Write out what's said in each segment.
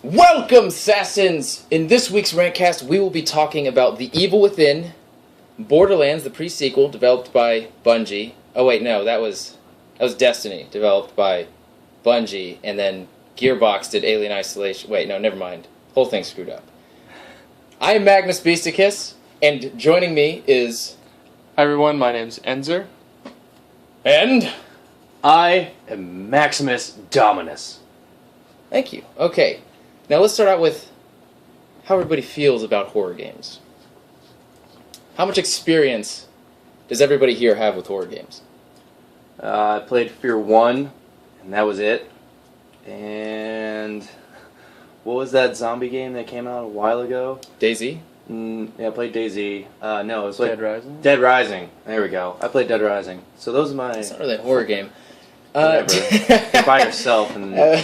Welcome, Sassins! In this week's Rantcast, we will be talking about The Evil Within, Borderlands The Pre-Sequel, developed by Bungie. Oh wait, no, that was Destiny, developed by Bungie, and then Gearbox did Alien Isolation. Wait, no, never mind. Whole thing screwed up. I am Magnus Beasticus, and joining me is... Hi everyone, my name's Enzer. And... I am Maximus Dominus. Thank you. Okay, now let's start out with how everybody feels about horror games. How much experience does everybody here have with horror games? I played Fear 1, and that was it. And what was that zombie game that came out a while ago? DayZ? Yeah, I played DayZ. No, it was like Dead Rising? Dead Rising. There we go. I played Dead Rising. So those are my... It's not really a horror game. Whatever. By yourself and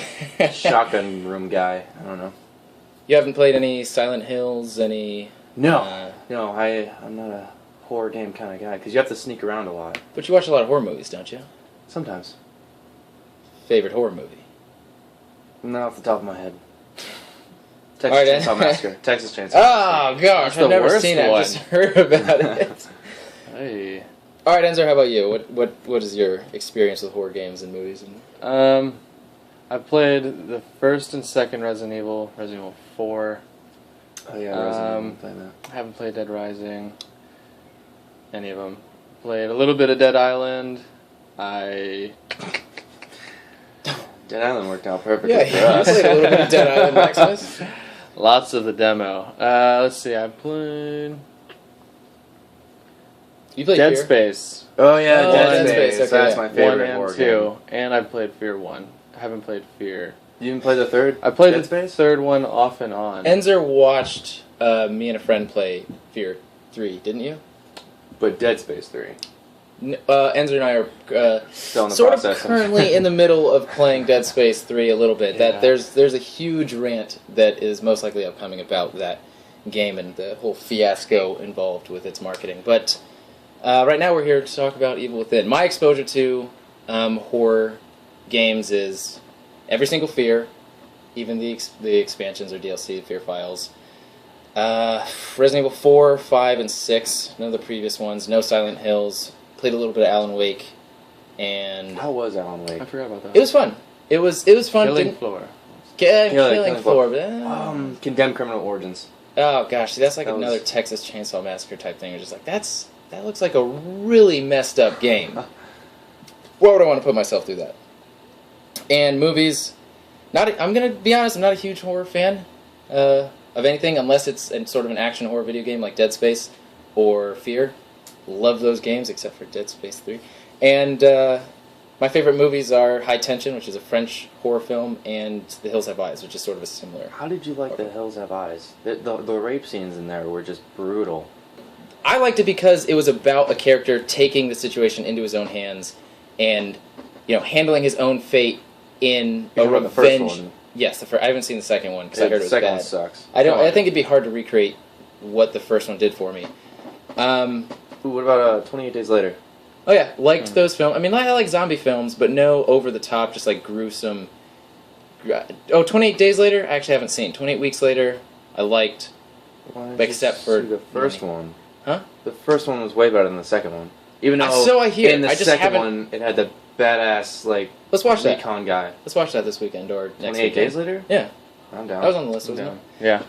shotgun room guy. I don't know. You haven't played any Silent Hills, any... No, I'm not a horror game kind of guy, because you have to sneak around a lot. But you watch a lot of horror movies, don't you? Sometimes. Favorite horror movie? Not off the top of my head. Texas Chainsaw Massacre. Texas Chainsaw Oh, gosh, That's I've the never worst seen it. one. I've just heard about it. Hey. Alright, Enzer, how about you? What is your experience with horror games and movies? I played the first and second Resident Evil 4. Oh yeah, Resident Evil, playing that. I haven't played Dead Rising. Any of them. Played a little bit of Dead Island. Dead Island worked out perfectly Yeah, for you us. played a little bit of Dead Island, Maximus. Lots of the demo. Let's see, I played You played Dead Fear? Space. Oh yeah, Oh, Dead Dead Space. Space, okay, That's yeah. my 1 favorite and horror 2. game. And I played Fear 1. I haven't played Fear. You didn't play the third? I played Dead the Space? third one off and on. Enzer watched me and a friend play Fear 3, didn't you? But Dead Space 3. Enzer and I are Still in the sort of process. currently in the middle of playing Dead Space 3 a little bit. Yeah. That there's a huge rant that is most likely upcoming about that game and the whole fiasco involved with its marketing. But right now we're here to talk about Evil Within. My exposure to horror games is every single Fear, even the expansions or DLC, Fear Files. Resident Evil 4, 5, and 6, none of the previous ones, no Silent Hills. Played a little bit of Alan Wake, and How was Alan Wake? I forgot about that. it was fun. It was fun. Killing Floor. Killing Floor. But, Condemned Criminal Origins. oh gosh, see, that's like That another was- Texas Chainsaw Massacre type thing. It's just like that looks like a really messed up game. Why would I want to put myself through that? And movies, I'm gonna be honest. I'm not a huge horror fan of anything unless it's sort of an action horror video game like Dead Space or Fear. Love those games except for Dead Space 3. And my favorite movies are High Tension, which is a French horror film, and The Hills Have Eyes, which is sort of a similar. How did you like The Hills Have Eyes? The rape scenes in there were just brutal. I liked it because it was about a character taking the situation into his own hands and, handling his own fate in a You're talking revenge. about the first one. Yes, I haven't seen the second one because I heard it was The second bad. one sucks. I think it'd be hard to recreate what the first one did for me. Ooh, what about 28 Days Later? Oh yeah, liked those films. I mean, I like zombie films, but no over-the-top, just like gruesome... 28 Days Later, I actually haven't seen. 28 Weeks Later, I liked, Why did you except for... see the first one. Huh? The first one was way better than the second one. Even though So I hear. in the I just second haven't... one, it had the badass, Let's watch that. recon guy. Let's watch that this weekend or next 28 weekend. Days Later? Yeah, I'm down. that was on the list, wasn't it? Yeah.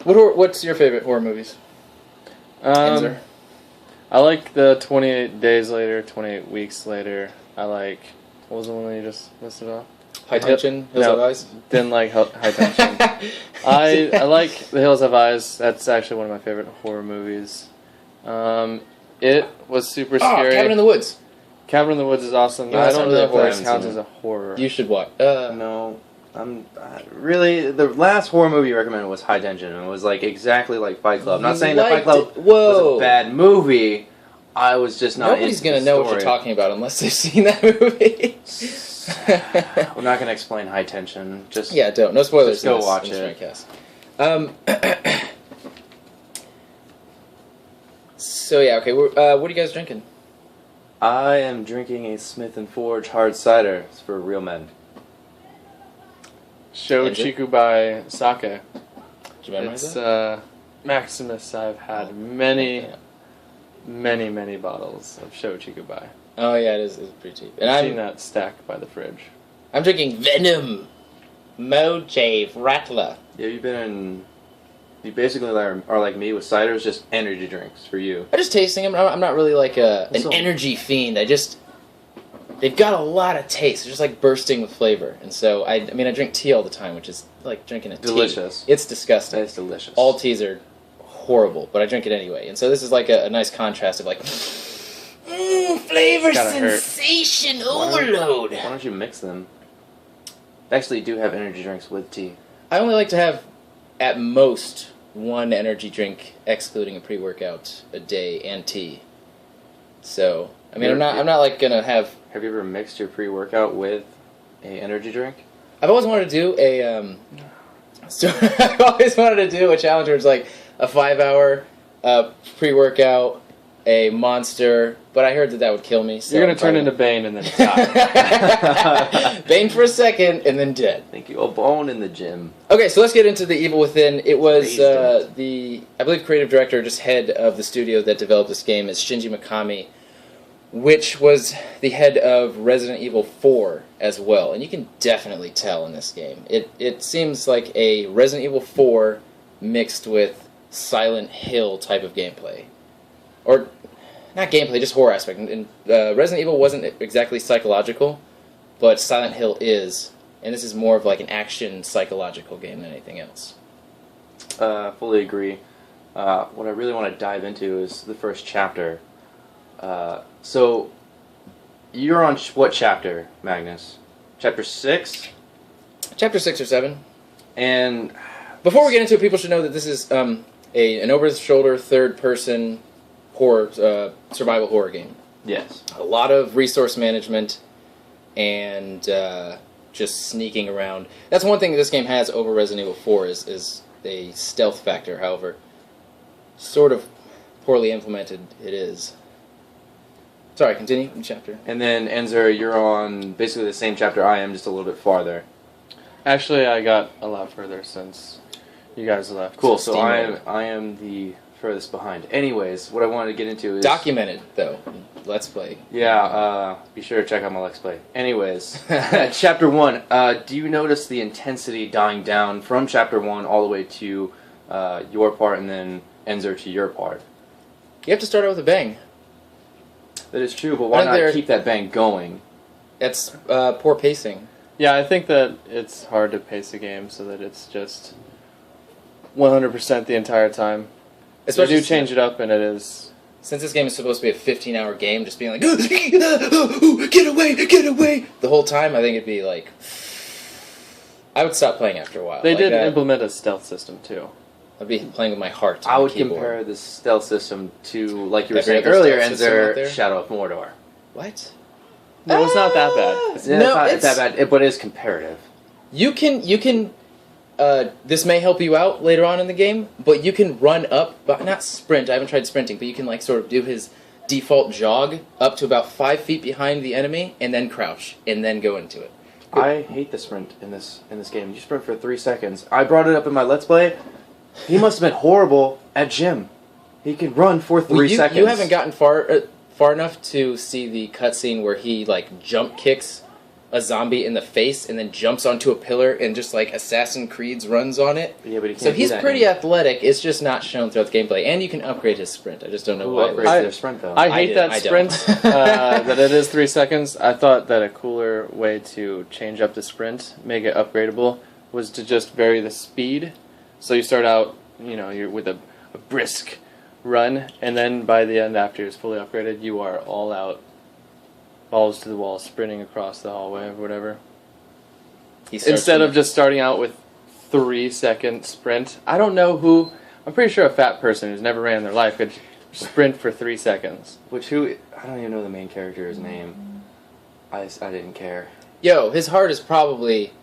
What's your favorite horror movies? Enzer? I like the 28 Days Later, 28 Weeks Later. I like... What was the one that you just listed off? High Tension, Hills Have Eyes? Didn't like High Tension. I like The Hills Have Eyes. That's actually one of my favorite horror movies. It was super scary. Cabin in the Woods. Cabin in the Woods is awesome. Yeah, I that's don't not know really if horror. that counts as a horror. You should watch. No, I'm really the last horror movie you recommended was High Tension, and it was like exactly like Fight Club. I'm not You saying that Fight liked Club it. Whoa. was a bad movie. I was just not. Nobody's into gonna the know what story. you're talking about unless they've seen that movie. We're not gonna explain High Tension. Just Yeah, don't. No spoilers. Just go in this, watch in it. this Rantcast. So yeah, okay. What are you guys drinking? I am drinking a Smith and Forge hard cider. It's for real men. Shochikubai sake. Did you memorize It's that? Maximus. I've had many bottles of Shochikubai. Oh yeah, it is. It's pretty cheap. And I've seen that stacked by the fridge. I'm drinking Venom Mojave Rattler. Yeah, you basically are like me with ciders, just energy drinks for you. I'm just tasting them. I'm not really like an So- energy fiend. They've got a lot of taste. They're just like bursting with flavor. And so, I drink tea all the time, which is like drinking a tea. Delicious. It's disgusting. That's delicious. All teas are horrible, but I drink it anyway. And so this is like a nice contrast of like, flavor Gotta hurt. sensation overload. Why don't you mix them? They actually do have energy drinks with tea. I only like to have, at most, one energy drink, excluding a pre-workout, a day, and tea. So, I'm not like gonna have. Have you ever mixed your pre-workout with a energy drink? I've always wanted to do a. I've always wanted to do a challenge where it's like a 5-hour pre-workout, a monster, but I heard that would kill me. So You're gonna turn into Bane and then die. Bane for a second and then dead. Thank you. A bone in the gym. Okay, so let's get into The Evil Within. It was Raised it. I believe, creative director, just head of the studio that developed this game is Shinji Mikami, which was the head of Resident Evil 4 as well. And you can definitely tell in this game. It seems like a Resident Evil 4 mixed with Silent Hill type of gameplay. Or, not gameplay, just horror aspect. And Resident Evil wasn't exactly psychological, but Silent Hill is. And this is more of like an action psychological game than anything else. Fully agree. What I really want to dive into is the first chapter. So, you're on what chapter, Magnus? Chapter 6? Chapter 6 or 7. And Before we get into it, people should know that this is an over-the-shoulder, third-person horror, survival horror game. yes. A lot of resource management and just sneaking around. That's one thing this game has over Resident Evil 4 is a stealth factor. However, sort of poorly implemented it is. Sorry, continue in chapter. And then, Enzer, you're on basically the same chapter I am, just a little bit farther. Actually, I got a lot further since you guys left. Cool, so Steamroller. I am the furthest behind. Anyways, what I wanted to get into is... Documented, though. Let's Play. Yeah, be sure to check out my Let's Play. Anyways, Chapter 1, do you notice the intensity dying down from Chapter 1 all the way to your part and then Enzer to your part? You have to start out with a bang. That is true, but why Right there. not keep that bang going? That's poor pacing. Yeah, I think that it's hard to pace a game so that it's just 100% the entire time. Especially They do change it up, and it is... Since this game is supposed to be a 15-hour game, just being like, get away, the whole time, I think it'd be like... I would stop playing after a while. They Like, did implement a stealth system, too. I'd be playing with my heart on I the would keyboard. compare the stealth system to, like you were Every saying other earlier, stealth system out there? Enzer, Shadow of Mordor. What? No, it's not that bad. Yeah, No, it's not that bad, but it is comparative. You can. This may help you out later on in the game, but you can run up, but not sprint. I haven't tried sprinting, but you can like sort of do his default jog up to about 5 feet behind the enemy, and then crouch, and then go into it. I hate the sprint in this game. You sprint for 3 seconds. I brought it up in my Let's Play. He must have been horrible at gym. He could run for 3 seconds. You haven't gotten far enough to see the cutscene where he like jump kicks a zombie in the face and then jumps onto a pillar and just like Assassin's Creed runs on it. Yeah, but he can't So do he's that pretty anymore. athletic. It's just not shown throughout the gameplay, and you can upgrade his sprint. I just don't know Who why. upgrades their sprint though? I hate didn't, that I don't. sprint, that it is 3 seconds. I thought that a cooler way to change up the sprint, make it upgradable, was to just vary the speed. So you start out, you're with a brisk run, and then by the end, after it's fully upgraded, you are all out, balls to the wall, sprinting across the hallway or whatever. He starts Instead with- of just starting out with 3 second sprint. I don't know who. I'm pretty sure a fat person who's never ran in their life could sprint for 3 seconds. I don't even know the main character's name. I didn't care. Yo, his heart is probably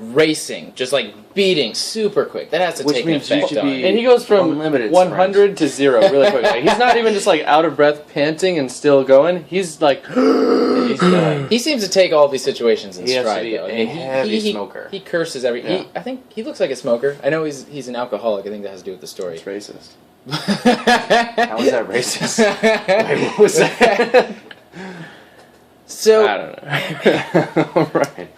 racing, just like beating super quick. That has to Which take an means you effect should on be- you. And he goes from Unlimited 100 to 0 really quickly. He's not even just like out of breath, panting, and still going. He's like, He's done. He seems to take all these situations in He has to stride, be though. a heavy smoker. He curses every. Yeah. I think he looks like a smoker. I know he's an alcoholic. I think that has to do with the story. it's racist. How is that racist? Wait, what was that? So I don't know. Right.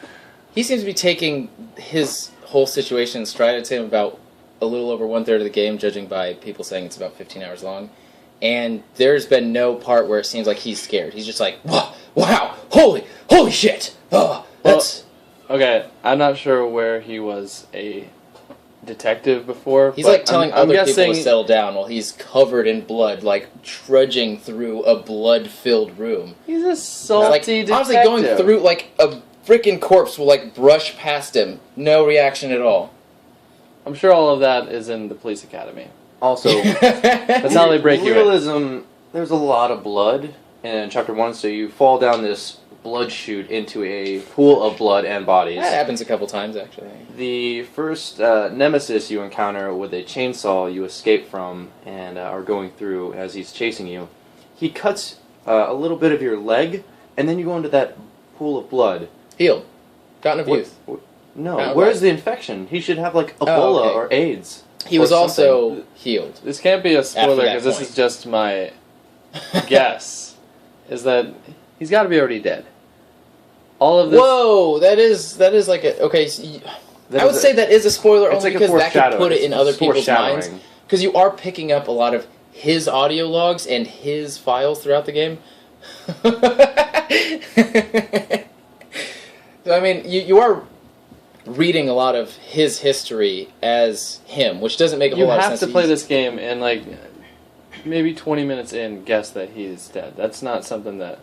he seems to be taking his whole situation in stride. I'd say about a little over 1/3 of the game, judging by people saying it's about 15 hours long. And there's been no part where it seems like he's scared. He's just like, wow, holy shit. Oh, that's... Okay, I'm not sure where he was a detective before. He's but like telling I'm other people guessing to settle down while he's covered in blood, like trudging through a blood-filled room. he's a Like, salty detective. honestly, going through, like, a freaking corpse will, like, brush past him. No reaction at all. I'm sure all of that is in the police academy. Also, That's how they break you in. realism, there's a lot of blood in chapter 1, so you fall down this blood chute into a pool of blood and bodies. That happens a couple times, actually. The first nemesis you encounter with a chainsaw you escape from and are going through as he's chasing you, he cuts a little bit of your leg, and then you go into that pool of blood. Healed. Fountain of Youth. No, where's the infection? He should have like Ebola Oh, okay. or AIDS. He or was something. also healed. This can't be a spoiler that because this point. is just my guess. Is that he's got to be already dead. All of this. Whoa, that is like a... Okay, so That I would is say that is a spoiler it's only like a because that could put it foreshadowing. in other It's people's minds. foreshadowing. Because you are picking up a lot of his audio logs and his files throughout the game. So, I mean, you are reading a lot of his history as him, which doesn't make a You whole lot of have sense. to play this game and like maybe 20 minutes in guess that he is dead. That's not something that.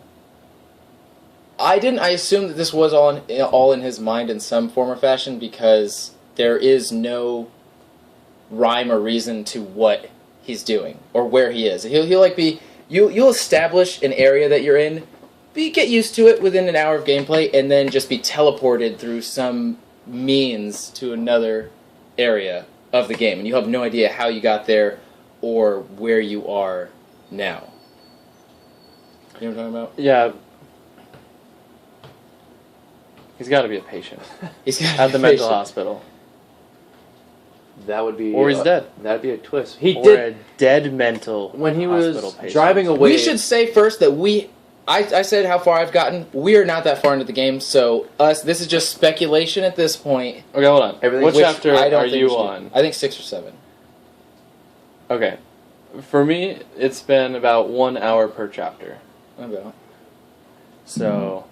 I didn't. I assumed that this was all in his mind in some form or fashion because there is no rhyme or reason to what he's doing or where he is. He'll like be. You'll establish an area that you're in, get used to it within an hour of gameplay, and then just be teleported through some means to another area of the game, and you have no idea how you got there or where you are now. You know what I'm talking about? Yeah. He's got to be a patient He's got at the mental hospital. That would be... Or he's dead. That'd be a twist. He Or did... a dead mental When he hospital was patient. driving away... We should say first that I said how far I've gotten. We are not that far into the game, so this is just speculation at this point. Okay, hold on. Everything- What which chapter I don't are think you we should do. on? I think 6 or 7. Okay. For me, it's been about 1 hour per chapter. About. So,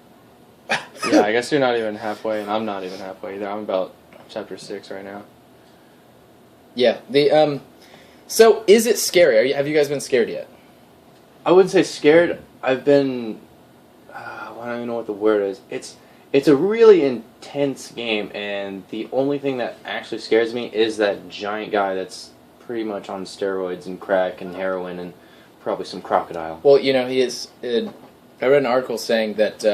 yeah, I guess you're not even halfway, and I'm not even halfway either. I'm about chapter 6 right now. Yeah. So is it scary? Have you guys been scared yet? I wouldn't say scared. I've been... I don't even know what the word is. It's a really intense game, and the only thing that actually scares me is that giant guy that's pretty much on steroids and crack and heroin and probably some crocodile. Well, he is. I read an article saying that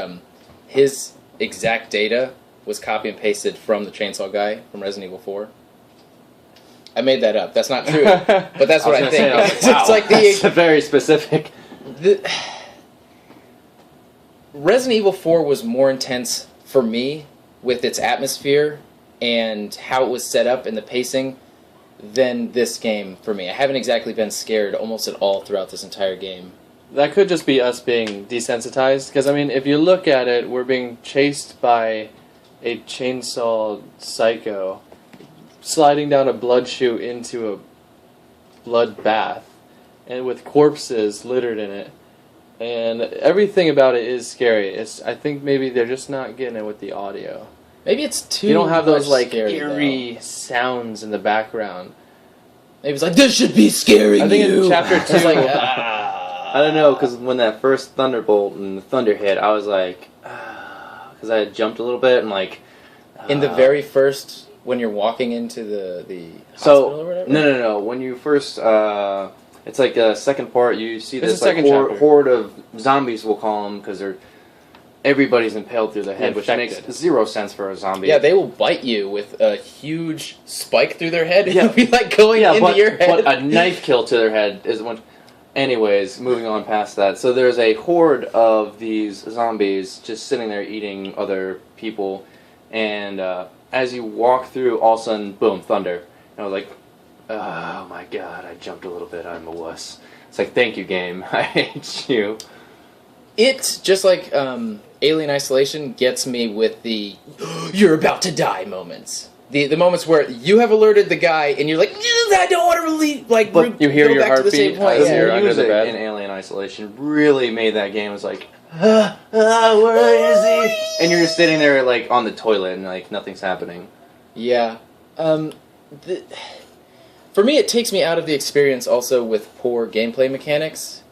his exact data was copy and pasted from the chainsaw guy from Resident Evil 4. I made that up. That's not true, but that's what I think. It's like that's very specific. Resident Evil 4 was more intense for me with its atmosphere and how it was set up and the pacing than this game for me. I haven't exactly been scared almost at all throughout this entire game. That could just be us being desensitized, because, I mean, if you look at it, we're being chased by a chainsaw psycho sliding down a blood chute into a blood bath, and with corpses littered in it. And everything about it is scary. I think maybe they're just not getting it with the audio. Maybe it's too. You don't have those much like scary, eerie though. sounds in the background. Maybe it's like, this should be scaring you. I think in chapter 2, It's like, I don't know, because when that first thunderbolt and the thunder hit, I was like... Because I had jumped a little bit and like... in the very first, when you're walking into the So, hospital or whatever? no. When you first... it's like the second part, you see It's this the like second chapter. horde of zombies, we'll call them, because they're everybody's impaled through their head, which makes Infected. zero sense for a zombie. Yeah, they will bite you with a huge spike through their head. Yeah. It'll be like going into your head. But a knife kill to their head is one. Anyways, moving on past that. So there's a horde of these zombies just sitting there eating other people, and as you walk through, all of a sudden, boom, thunder. And I was like, oh my god, I jumped a little bit, I'm a wuss. It's like, thank you, game, I hate you. It, just like Alien Isolation, gets me with the you're about to die moments. The moments where you have alerted the guy and you're like, I don't want to really But you hear go your back to the same heartbeat point. as Yeah. you're under the music bed. in Alien Isolation really made that game. It was like, where is he? And you're just sitting there like on the toilet and like nothing's happening. Yeah. For me, it takes me out of the experience also with poor gameplay mechanics.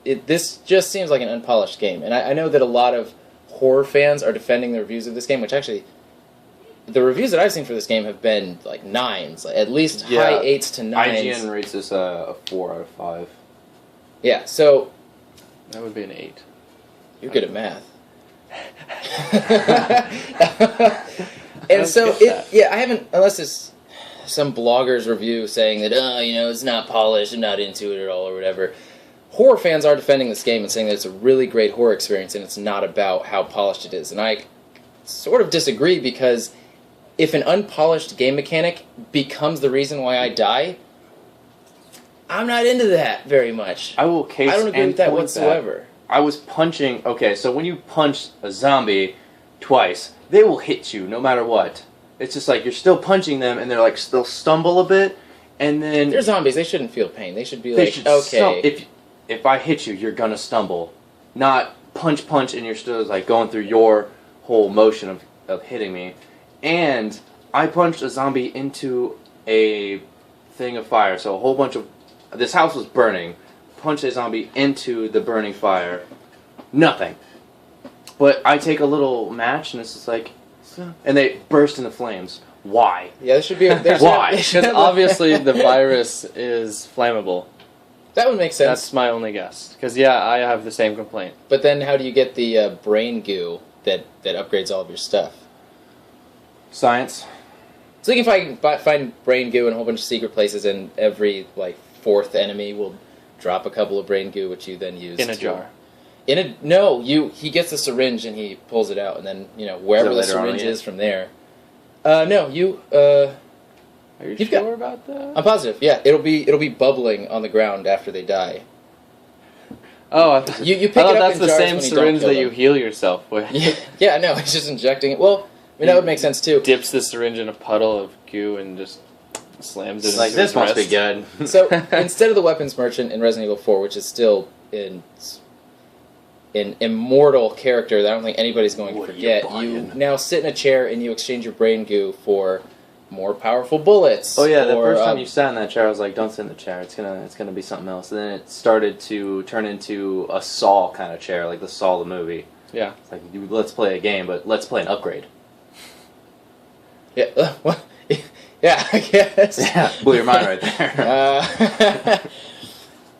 This just seems like an unpolished game. And I know that a lot of horror fans are defending the reviews of this game, which actually, the reviews that I've seen for this game have been like 9s, like at least high 8s to 9s. IGN rates this a 4 out of 5. Yeah, so That would be an 8. you're good at math. And so, I haven't, unless it's some blogger's review saying that, it's not polished, I'm not into it at all, or whatever. Horror fans are defending this game and saying that it's a really great horror experience and it's not about how polished it is. And I sort of disagree, because if an unpolished game mechanic becomes the reason why I die, I'm not into that very much. I will case I don't agree and with that point whatsoever. I was punching. Okay, so when you punch a zombie twice, they will hit you no matter what. It's just like you're still punching them, and they're like they'll stumble a bit, and then They're zombies. They shouldn't feel pain. They should be they like, should okay. If I hit you, you're gonna stumble, not punch, and you're still like going through your whole motion of hitting me. And I punched a zombie into a thing of fire. So a whole bunch of this house was burning. Punched a zombie into the burning fire. Nothing. But I take a little match, and it's just like, and they burst into flames. Why? Yeah, there should be. Why? Because obviously the virus is flammable. That would make sense. That's my only guess. Because, yeah, I have the same complaint. But then, how do you get the brain goo that upgrades all of your stuff? Science. So you can find brain goo in a whole bunch of secret places, and every fourth enemy will drop a couple of brain goo, which you then use In a jar. He gets the syringe and he pulls it out, and then wherever the later on, syringe yeah. is from there. Are you You've sure about that? I'm positive. Yeah, it'll be bubbling on the ground after they die. Oh, You pick I thought it up that's in the jars same when you syringe don't that kill you them. heal yourself with. Yeah, no, he's just injecting it. Well, I mean, that would make sense too. Dips the syringe in a puddle of goo and just slams it It's like into this his must be wrist. good. So instead of the weapons merchant in Resident Evil 4, which is still an immortal character that I don't think anybody's going to What are you forget, buying? now sit in a chair and you exchange your brain goo for more powerful bullets. Oh yeah, the or, first time you sat in that chair, I was like, "Don't sit in the chair. It's gonna be something else." And then it started to turn into a Saw kind of chair, like the Saw the movie. Yeah. It's like, let's play a game, but let's play an upgrade. Yeah, what? Yeah, I guess. Yeah, blew your mind right there.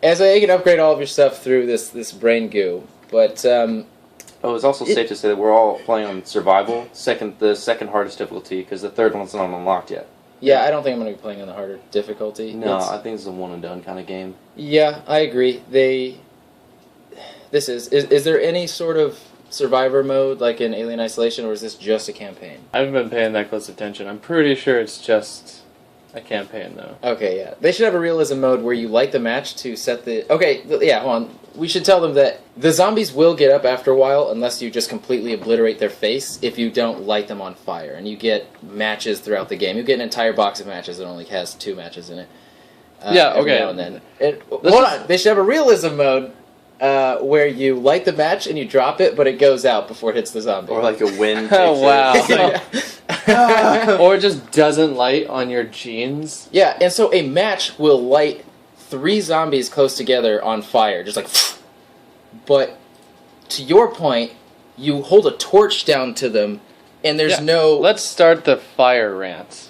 And so you can upgrade all of your stuff through this brain goo, but Oh, it's also safe to say that we're all playing on survival, the second hardest difficulty, because the third one's not unlocked yet. yeah, I don't think I'm going to be playing on the harder difficulty. No, It's- I think it's a one and done kind of game. Yeah, I agree. Is there any sort of survivor mode like in Alien Isolation, or is this just a campaign? I haven't been paying that close attention. I'm pretty sure it's just a campaign, though. Okay, yeah. They should have a realism mode where you light the match to set the... Okay, yeah, hold on. We should tell them that the zombies will get up after a while unless you just completely obliterate their face if you don't light them on fire. And you get matches throughout the game. You get an entire box of matches that only has 2 matches in it. Yeah, every okay. now and then. Hold on. They should have a realism mode where you light the match and you drop it, but it goes out before it hits the zombie. Or like a wind. Oh, wow. It's like, Or it just doesn't light on your jeans. Yeah, and so a match will light 3 zombies close together on fire, just like... But, to your point, you hold a torch down to them, and there's Yeah. no... Let's start the fire rant.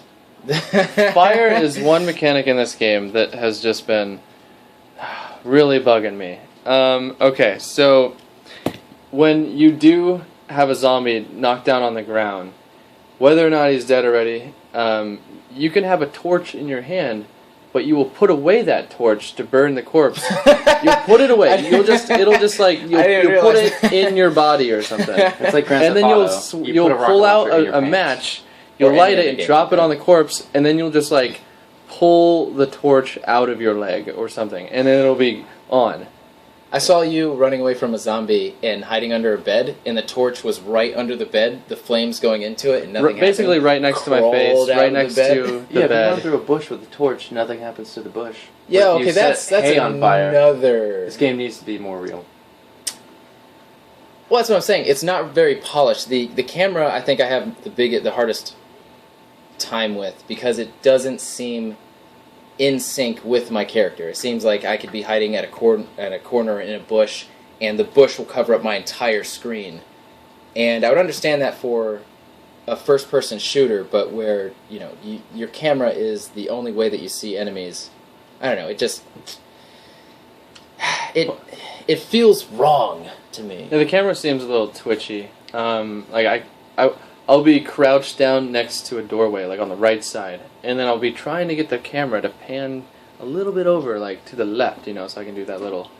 Fire is one mechanic in this game that has just been really bugging me. Okay, so when you do have a zombie knocked down on the ground, whether or not he's dead already, you can have a torch in your hand, but you will put away that torch to burn the corpse. You'll put it away. You'll put it in your body or something. It's like Grand And then Theft Auto. you'll put a rocket pull out launcher in your a pants. match, you'll Or light any it, game. drop it on the corpse, and then you'll just like pull the torch out of your leg or something, and then it'll be on. I saw you running away from a zombie and hiding under a bed, and the torch was right under the bed, the flames going into it, and nothing Basically happened. right next to my Crawled face, out right of the next bed. to the Yeah, if you run bed. through a bush with a torch, nothing happens to the bush. Yeah, But you okay, set that's hay on fire. another... This game needs to be more real. Well, that's what I'm saying. It's not very polished. The camera, I think I have the hardest time with, because it doesn't seem in sync with my character. It seems like I could be hiding at a corner in a bush, and the bush will cover up my entire screen. And I would understand that for a first-person shooter, but where your camera is the only way that you see enemies, I don't know. It just it feels wrong to me. Yeah, the camera seems a little twitchy. I'll be crouched down next to a doorway, like on the right side, and then I'll be trying to get the camera to pan a little bit over, like to the left, so I can do that little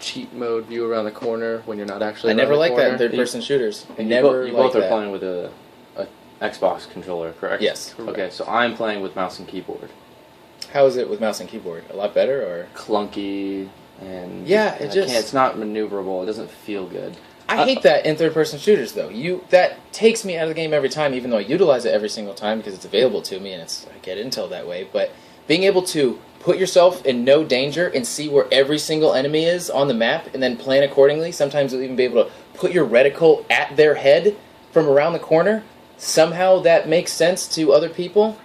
cheat mode view around the corner when you're not actually. I never around the liked that in corner. third-person shooters. And Never you liked both are that. playing with a Xbox controller, correct? Yes. Okay, so I'm playing with mouse and keyboard. How is it with mouse and keyboard? A lot better, or? Clunky and Yeah, it's not maneuverable. It doesn't feel good. I hate that in third-person shooters, though. That takes me out of the game every time, even though I utilize it every single time because it's available to me and I get intel that way. But being able to put yourself in no danger and see where every single enemy is on the map and then plan accordingly, sometimes you'll even be able to put your reticle at their head from around the corner. Somehow that makes sense to other people.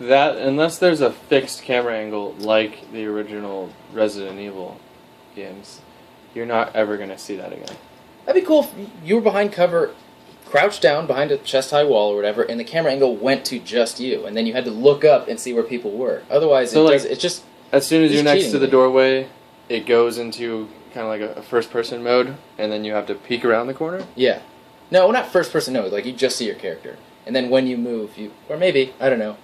That, unless there's a fixed camera angle like the original Resident Evil games, you're not ever going to see that again. That'd be cool if you were behind cover, crouched down behind a chest-high wall or whatever, and the camera angle went to just you, and then you had to look up and see where people were. Otherwise, it's just... As soon as It's you're next cheating to the me. doorway, it goes into kind of like a first-person mode, and then you have to peek around the corner. Yeah. No, not first person, no. Like, you just see your character. And then when you move, or maybe, I don't know.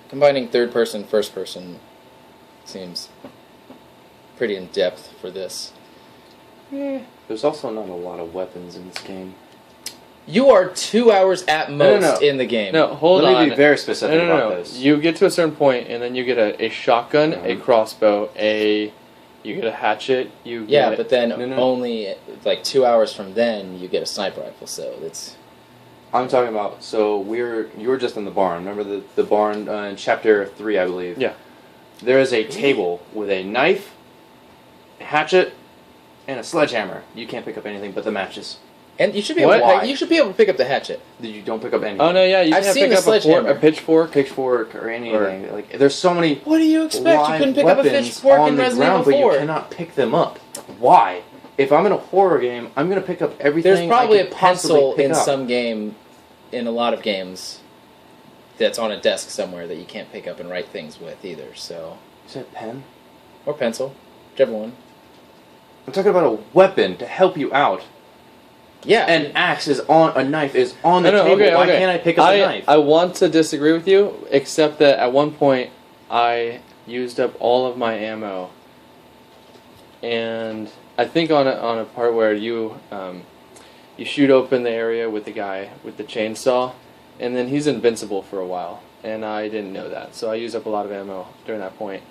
Combining third person, first person seems pretty in-depth for this. There's also not a lot of weapons in this game. You are 2 hours at most in the game. No, hold on. Let me be very specific about No. this. You get to a certain point, and then you get a shotgun, a crossbow, you get a hatchet. Yeah, but then No. only, like, 2 hours from then, you get a sniper rifle, so it's... I'm talking about, you were just in the barn. Remember the barn in chapter 3, I believe? Yeah. There is a table with a knife, a hatchet, and a sledgehammer. You can't pick up anything but the matches. And you should be able Why? to, you should be able to pick up the hatchet. You don't pick up anything. Oh no, yeah, you I've can't seen pick the up sledgehammer. a pitchfork. Pitchfork or anything. Like, there's so many What do you expect? You live couldn't pick up a weapons pitchfork on in the Resident ground, Evil 4. but you cannot pick them up. Why? If I'm in a horror game, I'm going to pick up everything. There's probably I a could possibly pencil pick in up. some game, in a lot of games, that's on a desk somewhere that you can't pick up and write things with either. So, You said pen? or pencil, whichever one. I'm talking about a weapon to help you out. Yeah, An axe is on, a knife is on the table. Okay, Why okay. can't I pick up the knife? I want to disagree with you, except that at one point I used up all of my ammo, and I think on a part where you shoot open the area with the guy with the chainsaw, and then he's invincible for a while, and I didn't know that, so I used up a lot of ammo during that point.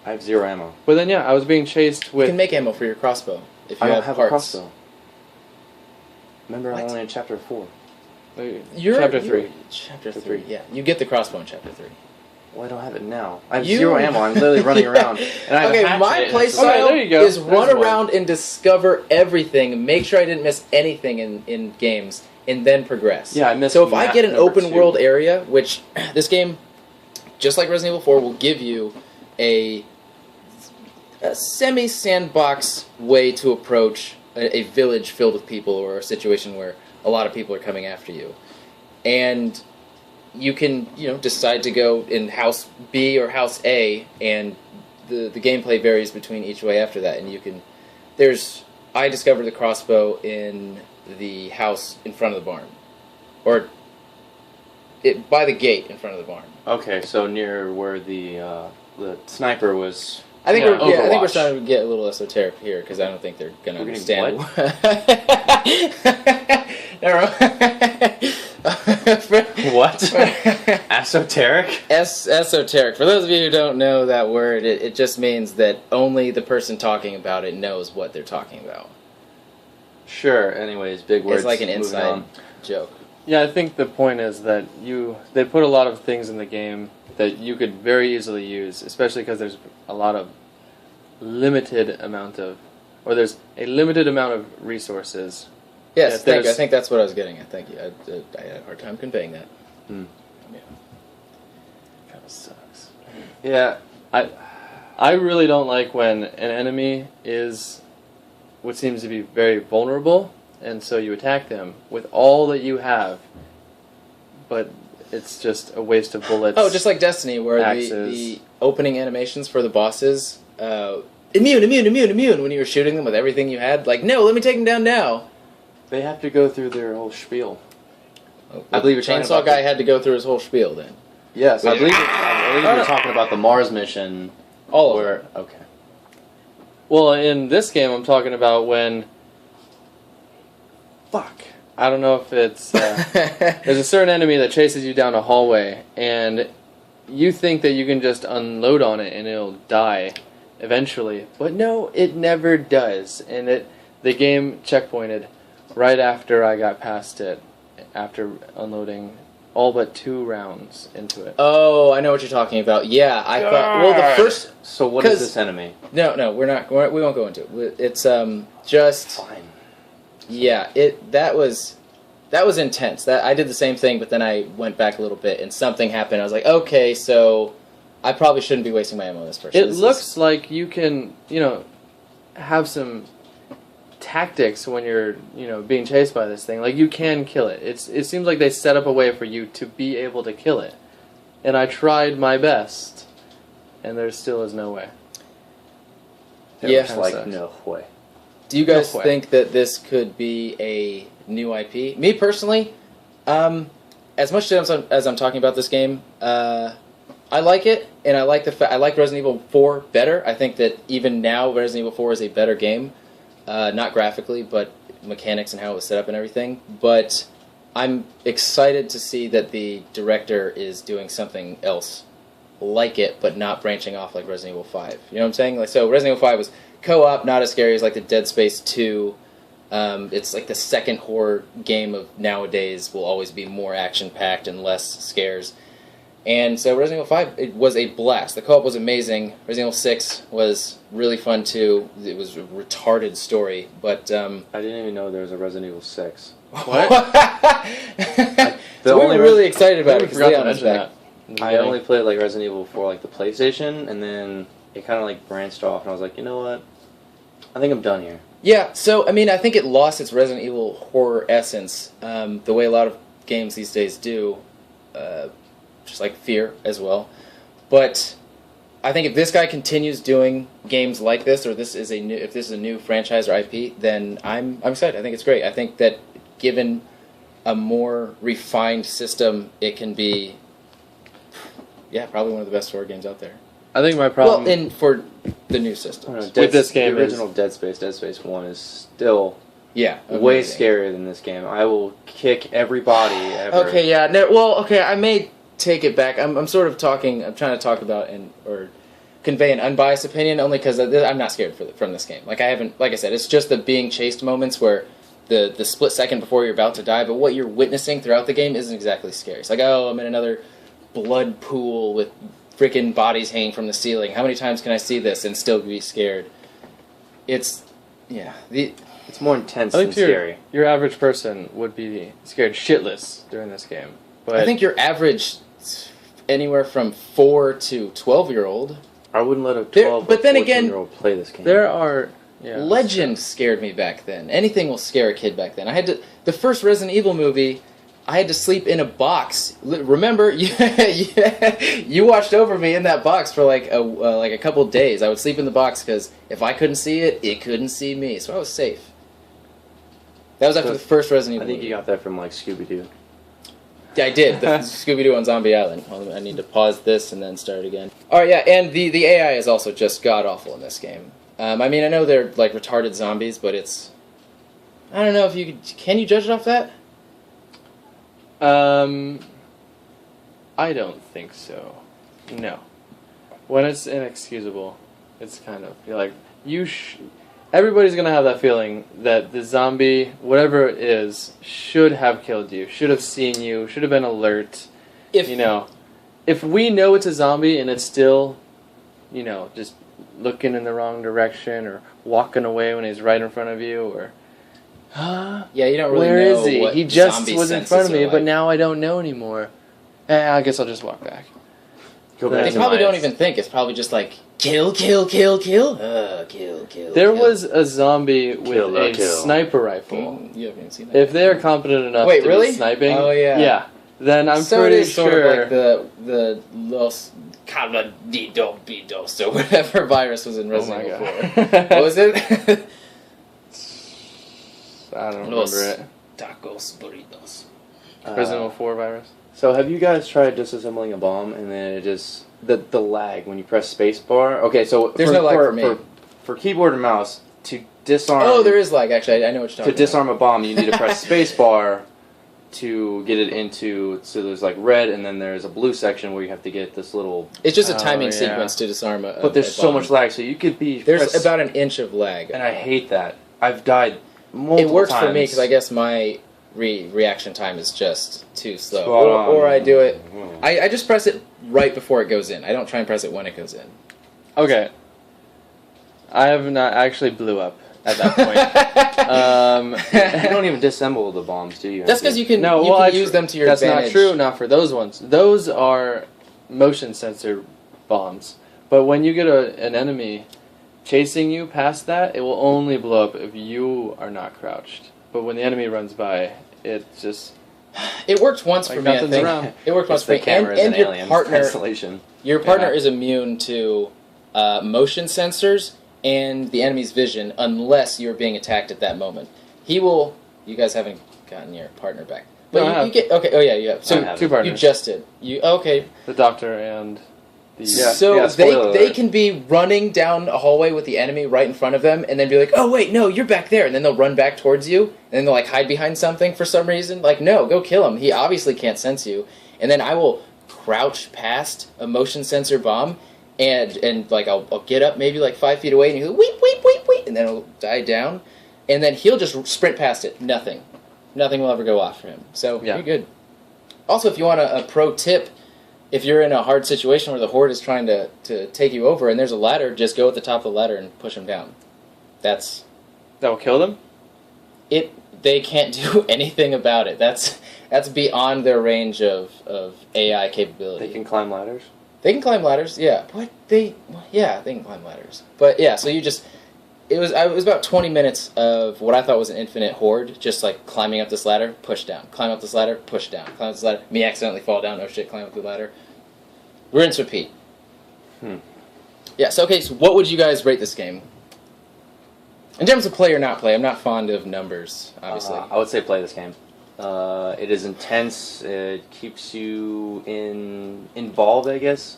I have 0 ammo. But then I was being chased you with. can make ammo for your crossbow if you I don't have have parts. a crossbow. Remember, What? I'm only in chapter 4. Chapter 3. Chapter 3, yeah. You get the crossbow in Chapter 3. Well, I don't have it now. I have You- 0 ammo. I'm literally running around. And I have Okay, a hatchet my and a play sword. style there you go. is There's run one. around and discover everything, make sure I didn't miss anything in games, and then progress. Yeah, I missed So if I map get an number open 2. world area, which this game, just like Resident Evil 4, will give you a semi-sandbox way to approach a village filled with people or a situation where a lot of people are coming after you. And you can, decide to go in House B or House A, and the gameplay varies between each way after that. And you can... I discovered the crossbow in the house in front of the barn, or by the gate in front of the barn. Okay, so near where the sniper was. I think Yeah, I think we're Overwatch. starting to get a little esoteric here because I don't think they're gonna We're getting understand. What? Esoteric? Esoteric. For those of you who don't know that word, it just means that only the person talking about it knows what they're talking about. Sure. Anyways, big words. It's like an moving inside on. joke. Yeah, I think the point is that they put a lot of things in the game that you could very easily use, especially because there's a limited amount of resources. Yes, Yeah, I there's- think that's what I was getting at. Thank you. I had a hard time conveying that. Hmm. Yeah. Kind of sucks. Yeah. I really don't like when an enemy is what seems to be very vulnerable, and so you attack them with all that you have, but it's just a waste of bullets. Oh, just like Destiny, where Axes. the opening animations for the bosses, immune, when you were shooting them with everything you had, like, no, let me take them down now. They have to go through their whole spiel. I believe you're talking Chainsaw about Guy the- had to go through his whole spiel then. Yes, I With- believe you're talking about the Mars mission. All of Where okay. Well, in this game, I'm talking about when. Fuck. I don't know if it's. There's a certain enemy that chases you down a hallway, and you think that you can just unload on it and it'll die eventually. But no, it never does. And the game checkpointed right after I got past it, after unloading all but 2 rounds into it. Oh, I know what you're talking about. Yeah, I thought. Well, the first. So what is 'Cause- this enemy? No, we won't go into it. It's just. Fine. Yeah, that was intense. That I did the same thing, but then I went back a little bit, and something happened. I was like, okay, so I probably shouldn't be wasting my ammo on this person. It This looks like you can, have some tactics when you're, being chased by this thing. Like, you can kill it. It seems like they set up a way for you to be able to kill it. And I tried my best, and there still is no way. Yeah. It's like Sucks. no way. Do you guys No way. think that this could be a new IP? Me personally, as much as I'm talking about this game, I like it, and I like I like Resident Evil 4 better. I think that even now, Resident Evil 4 is a better game, not graphically, but mechanics and how it was set up and everything. But I'm excited to see that the director is doing something else like it, but not branching off like Resident Evil 5. You know what I'm saying? Like, so Resident Evil 5 was co-op, not as scary as like the Dead Space 2. It's like the second horror game of nowadays will always be more action-packed and less scares. And so Resident Evil 5, it was a blast. The co-op was amazing. Resident Evil 6 was really fun too. It was a retarded story, but... I didn't even know there was a Resident Evil 6. What? So we were really excited about it I because forgot to Leon was mention back. that. I only played like Resident Evil for like the PlayStation, and then it kind of like branched off, and I was like, you know what? I think I'm done here. Yeah, so, I mean, I think it lost its Resident Evil horror essence, the way a lot of games these days do, just like Fear as well. But I think if this guy continues doing games like this, or if this is a new franchise or IP, then I'm excited. I think it's great. I think that given a more refined system, it can be, probably one of the best horror games out there. I think my problem... Well, for the new I don't systems. know, With this game the is- original Dead Space 1 is still Yeah. way amazing. scarier than this game. I will kick everybody ever. Okay, yeah. No, well, okay, I may take it back. I'm sort of talking. I'm trying to talk about or convey an unbiased opinion, only because I'm not scared from this game. Like I haven't. Like I said, it's just the being chased moments where the split second before you're about to die, but what you're witnessing throughout the game isn't exactly scary. It's like, oh, I'm in another blood pool with freaking bodies hanging from the ceiling. How many times can I see this and still be scared? It's It's more intense I than think scary. your average person would be scared shitless during this game. But I think your average anywhere from 4 to 12-year-old. I wouldn't let a There- 12 but or then again, 14-year-old play this game. there are... Yeah, Legend scared me back then. Anything will scare a kid back then. The first Resident Evil movie, I had to sleep in a box. Remember, you watched over me in that box for like a couple days. I would sleep in the box because if I couldn't see it, it couldn't see me. So I was safe. That was after the first Resident I Evil. think you got that from like Scooby-Doo. Yeah, I did. The Scooby-Doo on Zombie Island. I need to pause this and then start again. Alright, yeah, and the AI is also just god-awful in this game. I mean, I know they're, like, retarded zombies, but it's... I don't know if you could... Can you judge it off that? I don't think so. No. When it's inexcusable, it's kind of... You're like, everybody's gonna have that feeling that the zombie, whatever it is, should have killed you, should have seen you, should have been alert. If we know it's a zombie and it's still, just looking in the wrong direction or walking away when he's right in front of you, or yeah, you don't really where know is he? what He just zombie was in front of senses me, are but like. now I don't know anymore. I guess I'll just walk back. Go back They to probably don't Myers. even think. It's probably just like, kill, kill, kill, kill. Kill, kill, There kill. was a zombie with Kill or a kill. sniper rifle. You haven't even seen that. If they are competent enough Wait, to really? be sniping, Oh, yeah. then I'm so pretty it is sure. sort of like the Los Caladidos or whatever virus was in Resident Evil 4. What was it? I don't Los remember it. Tacos Burritos. Resident Evil 4 virus. So have you guys tried disassembling a bomb and then it just the lag when you press spacebar? Okay, so There's no lag for me. For keyboard and mouse to disarm. Oh, there is lag. Actually, I know what you're talking To disarm a bomb, you need to press spacebar to get it into. So there's like red, and then there's a blue section where you have to get this little. about. It's just a Oh, timing yeah. sequence to disarm a. But there's a so bomb. much lag, so you could be. There's press- about an inch of lag. and I hate that. I've died multiple It works times. for me because I guess my reaction time is just too slow. Spot on. Or I do it. Mm. I just press it right before it goes in. I don't try and press it when it goes in. Okay. I have not actually blew up at that point. You don't even disassemble the bombs, do you? That's because you can, No, you well, can use them to your that's advantage. not true. Not for those ones. Those are motion sensor bombs. But when you get an enemy chasing you past that, it will only blow up if you are not crouched. But when the enemy runs by, it just It worked once Like for me, I nothing's think. around. It worked once It's for the me. cameras And and your aliens partner, installation. your partner Yeah. is immune to motion sensors and the enemy's vision unless you're being attacked at that moment. He will... You guys haven't gotten your partner back. But No, I you have. get... Okay, oh yeah, you have. I So have. two partners. you just did. Okay. the doctor and the Yeah. So spoiler they alert. can be running down a hallway with the enemy right in front of them, and then be like, "Oh wait, no, you're back there," and then they'll run back towards you, and then they'll like hide behind something for some reason. Like, no, go kill him. He obviously can't sense you. And then I will crouch past a motion sensor bomb, and like I'll get up maybe like 5 feet away, and he'll weep, weep, weep, weep, and then it'll die down, and then he'll just sprint past it. Nothing will ever go off for him. So Yeah. you're good. Also, if you want a pro tip. If you're in a hard situation where the horde is trying to take you over and there's a ladder, just go at the top of the ladder and push them down. That will kill them. They can't do anything about it. That's beyond their range of AI capability. They can climb ladders. They can climb ladders, yeah. They can climb ladders. But yeah, so it was about 20 minutes of what I thought was an infinite horde, just like climbing up this ladder, push down, climb up this ladder, push down, climb up this ladder, me accidentally fall down, oh shit, climb up the ladder. Rinse, repeat. Yeah, so okay, so what would you guys rate this game? In terms of play or not play, I'm not fond of numbers, obviously. I would say play this game. It is intense. It keeps you involved, I guess.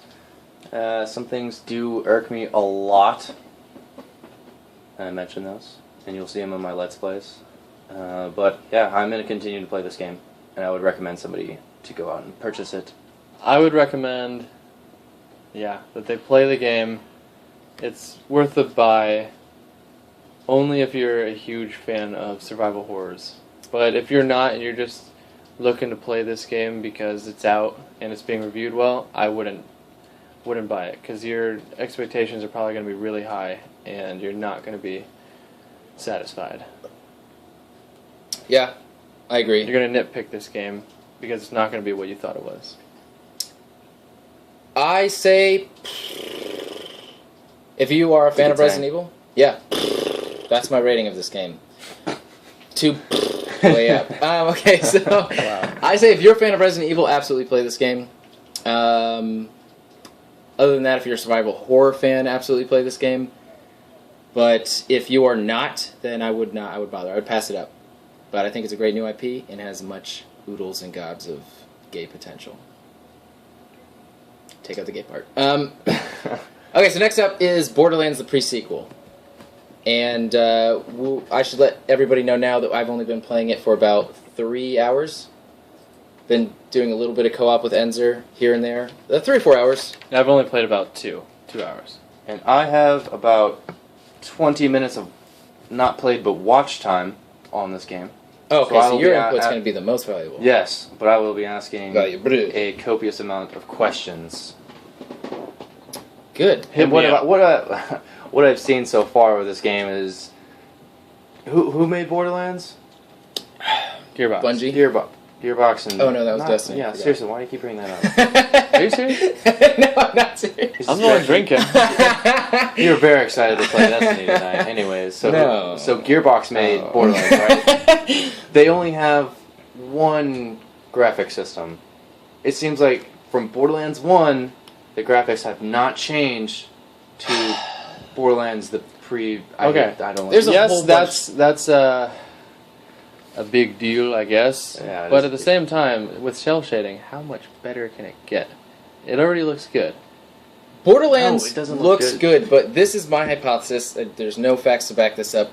Some things do irk me a lot. I mentioned those, and you'll see them in my Let's Plays. But yeah, I'm going to continue to play this game, and I would recommend somebody to go out and purchase it. I would recommend, that they play the game. It's worth the buy, only if you're a huge fan of survival horrors. But if you're not, and you're just looking to play this game because it's out and it's being reviewed well, I wouldn't buy it, because your expectations are probably going to be really high, and you're not going to be satisfied. Yeah, I agree. You're going to nitpick this game because it's not going to be what you thought it was. I say, if you are a fan of Resident Evil, yeah, that's my rating of this game. 2 way up. Okay, so Wow. I say if you're a fan of Resident Evil, absolutely play this game. Other than that, if you're a survival horror fan, absolutely play this game. But if you are not, then I would bother. I would pass it up. but I think it's a great new IP and has much oodles and gobs of gay potential. Take out the gay part. Okay, so next up is Borderlands The Pre-Sequel. And I should let everybody know now that I've only been playing it for about 3 hours. Been doing a little bit of co-op with Enzer here and there. 3 or 4 hours. I've only played about 2 hours. And I have about 20 minutes of not played but watch time on this game. Oh, okay, I so will your be input's going to be the most valuable. Yes, but I will be asking Valuable. a copious amount of questions. Good. And what I've seen so far with this game is who made Borderlands? Gearbox. Bungie? Gearbox and... Oh, no, that was Destiny. Yeah, I forgot. seriously, why do you keep bringing that up? Are you serious? No, I'm not serious. I'm the one drinking. You're very excited to play Destiny tonight. Anyways, so Gearbox made Borderlands, right? They only have one graphic system. It seems like from Borderlands 1, the graphics have not changed to Borderlands the pre... Okay. I don't There's a yes, whole that's a big deal, I guess. Yeah, but at the same time, with cell shading, how much better can it get? It already looks good. Borderlands No, it doesn't look looks good, but this is my hypothesis. There's no facts to back this up.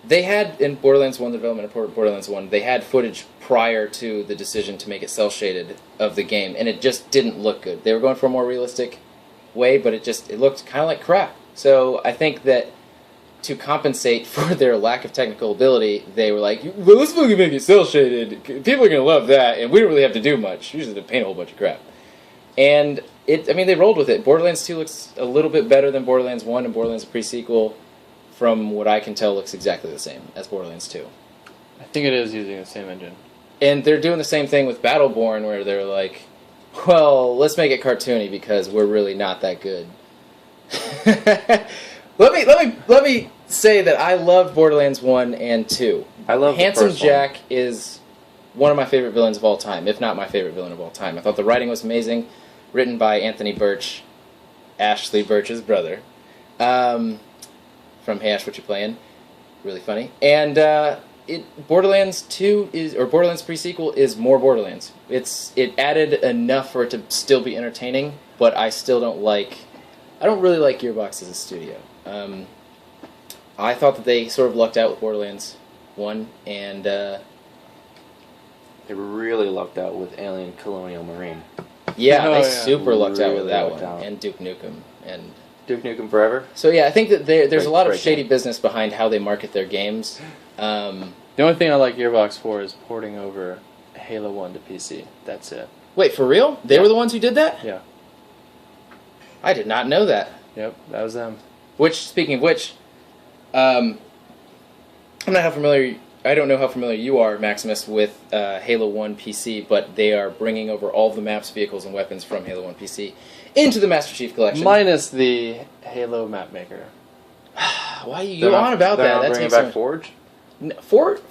They had, in Borderlands 1, the development of Borderlands 1, they had footage prior to the decision to make it cel-shaded of the game, and it just didn't look good. They were going for a more realistic way, but it looked kind of like crap. So I think that to compensate for their lack of technical ability, they were like, well, let's fucking make it cel-shaded. People are going to love that, and we don't really have to do much. You just have to paint a whole bunch of crap. And they rolled with it. Borderlands 2 looks a little bit better than Borderlands 1, and Borderlands The Pre-Sequel, from what I can tell, looks exactly the same as Borderlands 2. I think it is using the same engine. And they're doing the same thing with Battleborn, where they're like, well, let's make it cartoony because we're really not that good. Let me say that I loved Borderlands 1 and 2. I love Handsome the first Jack is one of my favorite villains of all time, if not my favorite villain of all time. I thought the writing was amazing, written by Anthony Birch, Ashley Birch's brother, from Hey Ash, What You Playin'? Really funny. And Borderlands 2 Borderlands Pre-Sequel is more Borderlands. It added enough for it to still be entertaining, but I don't really like Gearbox as a studio. I thought that they sort of lucked out with Borderlands 1, and They really lucked out with Alien Colonial Marine. yeah, Oh, they yeah. super lucked out with Really that lucked one, out. and Duke Nukem, and Duke Nukem Forever? so yeah, I think that there's a lot of Great shady game. business behind how they market their games. The only thing I like Gearbox for is porting over Halo 1 to PC. That's it. Wait, for real? They were the ones who did that? Yeah. I did not know that. Yep, that was them. Speaking of which, I don't know how familiar you are, Maximus, with Halo 1 PC, but they are bringing over all of the maps, vehicles, and weapons from Halo 1 PC into the Master Chief Collection. Minus the Halo map maker. Why you go on about they're that? not That bringing takes back so- Forge?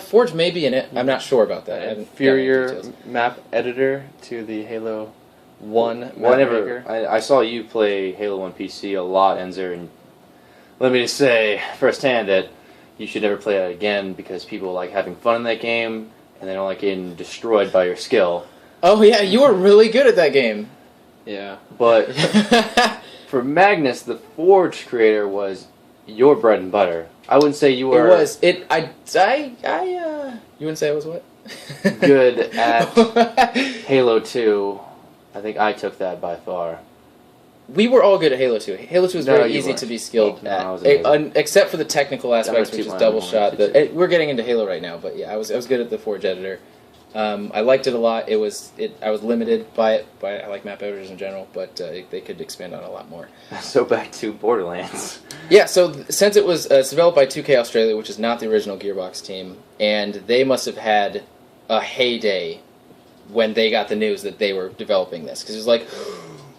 Forge may be in it. I'm not sure about that. I haven't got any Inferior details. map editor to the Halo 1 map Whenever maker. I saw you play Halo 1 PC a lot, Enzer, and let me just say firsthand that you should never play it again because people like having fun in that game and they don't like getting destroyed by your skill. Oh yeah, you were really good at that game. Yeah. But for Magnus, the Forge creator was your bread and butter. I wouldn't say you were It was. You wouldn't say I was what? good at Halo 2. I think I took that by far. We were all good at Halo 2. Halo 2 was No, very you easy weren't. to be skilled No, I was at, amazing. except for the technical aspects, I'm which is gonna toot my double own shot. horn. We're getting into Halo right now, but yeah, I was good at the Forge editor. I liked it a lot. I was limited by it. I like map editors in general, but they could expand on it a lot more. So back to Borderlands. Yeah, so since it was it's developed by 2K Australia, which is not the original Gearbox team, and they must have had a heyday when they got the news that they were developing this, because it was like,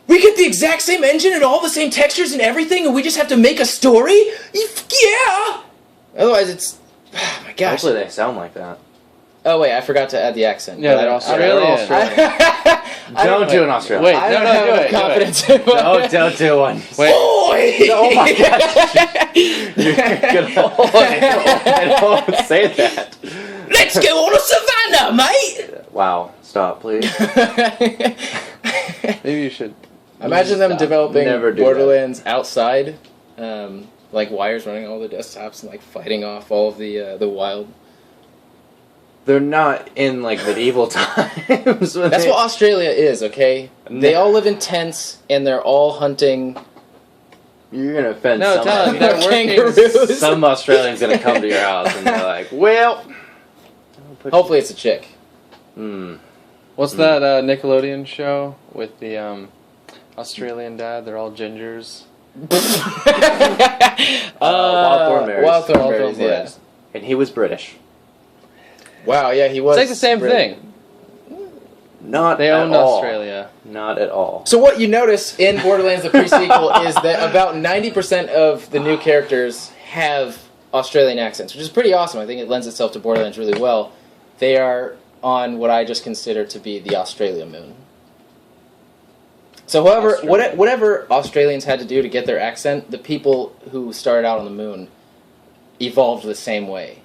we get the exact same engine and all the same textures and everything, and we just have to make a story? Yeah! Otherwise it's... Oh my gosh. Hopefully they sound like that. Oh wait, I forgot to add the accent. Yeah, But they're I Australian. Don't do an Australian. Wait, I no, don't no, have do enough it, do it. confidence in my... Don't do one. Wait. Oi! Oh my gosh. You're gonna... I don't say that. Let's go on a savannah, mate! Wow, stop, please. Maybe you should. Imagine them Stop. developing Never do Borderlands outside, like wires running all the desktops and like fighting off all of the wild. They're not in like medieval times. That's what Australia is, okay? They all live in tents and they're all hunting. You're gonna offend No, some. tell him they're working. Kangaroos. Some Australian's gonna come to your house and they're like, "Well, Hopefully it's a chick. What's that Nickelodeon show with the Australian dad? They're all gingers. Wild Thornberries. Wild Thornberries, yeah. yes. And he was British. Wow, yeah, he was. It's like the same British. thing. Not They at owned all. Australia. Not at all. So what you notice in Borderlands The Pre-Sequel is that about 90% of the new characters have Australian accents, which is pretty awesome. I think it lends itself to Borderlands really well. They are on what I just consider to be the Australia moon. So whatever Australians had to do to get their accent, the people who started out on the moon evolved the same way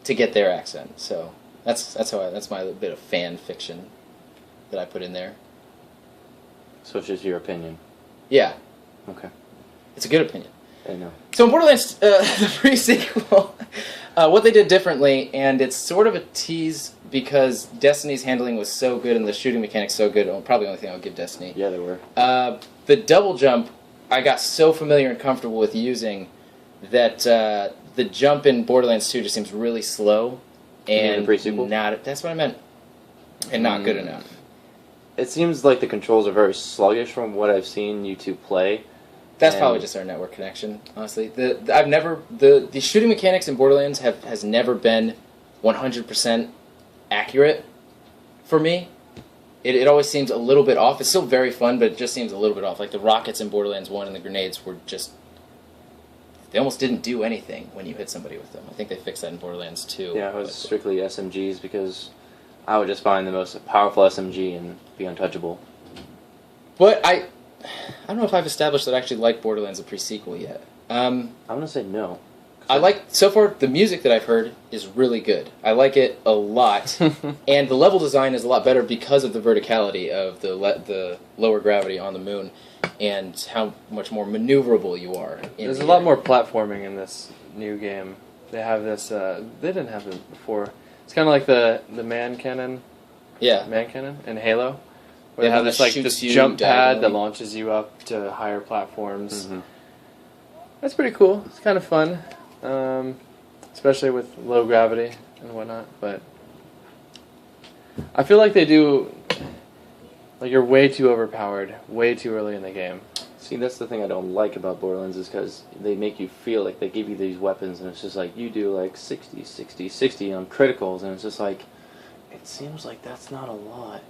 to get their accent. So that's my little bit of fan fiction that I put in there. So it's just your opinion. Yeah, Okay. it's a good opinion. I know. So in Borderlands The Pre-Sequel, what they did differently, and it's sort of a tease because Destiny's handling was so good and the shooting mechanics so good, probably the only thing I'll give Destiny. Yeah, they were. The double jump, I got so familiar and comfortable with using that the jump in Borderlands 2 just seems really slow. And the Pre-Sequel? That's what I meant. And not good enough. It seems like the controls are very sluggish from what I've seen you two play. That's And- probably just our network connection, honestly. The shooting mechanics in Borderlands has never been 100% accurate for me. It always seems a little bit off. It's still very fun, but it just seems a little bit off. Like the rockets in Borderlands 1 and the grenades were just... They almost didn't do anything when you hit somebody with them. I think they fixed that in Borderlands 2. Yeah, it was strictly SMGs because I would just find the most powerful SMG and be untouchable. But I don't know if I've established that I actually like Borderlands The Pre-Sequel yet. I'm gonna say no. I like, so far, the music that I've heard is really good. I like it a lot. And the level design is a lot better because of the verticality of the lower gravity on the moon and how much more maneuverable you are. There's a lot more platforming in this new game. They have this, they didn't have it before. It's kind of like the man cannon in Halo. Where they have this this jump pad that launches you up to higher platforms. Mm-hmm. That's pretty cool. It's kind of fun. Especially with low gravity and whatnot, but I feel like they do, like you're way too overpowered, way too early in the game. See, that's the thing I don't like about Borderlands is because they make you feel like they give you these weapons and it's just like you do like 60, 60, 60 on criticals and it's just like, it seems like that's not a lot.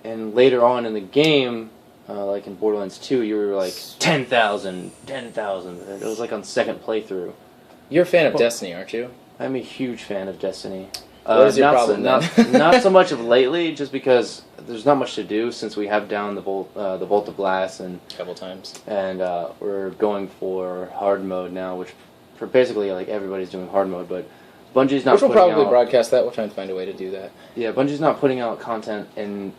And later on in the game, like in Borderlands 2, you were like 10,000, 10,000. It was like on second playthrough. You're a fan of Destiny, aren't you? I'm a huge fan of Destiny. What is your not problem then? not so much of lately, just because there's not much to do since we have down the Bolt of Blast and A couple times. and we're going for hard mode now, which for basically like everybody's doing hard mode, but Bungie's not. Which will putting probably out, broadcast that. We'll try and find a way to do that. Yeah, Bungie's not putting out content, and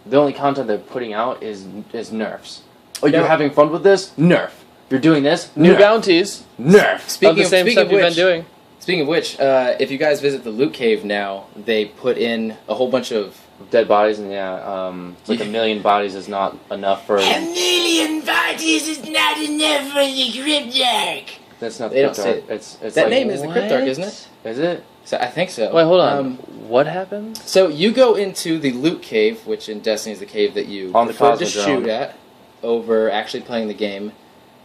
the only content they're putting out is nerfs. Oh, you're No. having fun with this? Nerf. You're doing this? New Nerf. bounties Nerf. of the same stuff you've been doing. Speaking of which, if you guys visit the loot cave now, they put in a whole bunch of... Dead bodies, and it's like 1 million bodies is not enough for... 1 million bodies is not enough for the Cryptarch. That's not the They don't Cryptarch. say It's that like, name is the Cryptarch, isn't it? Is it? So, I think so. Wait, hold on. What happened? So you go into the loot cave, which in Destiny is the cave that you On the prefer to Cosmodrome. shoot at over actually playing the game,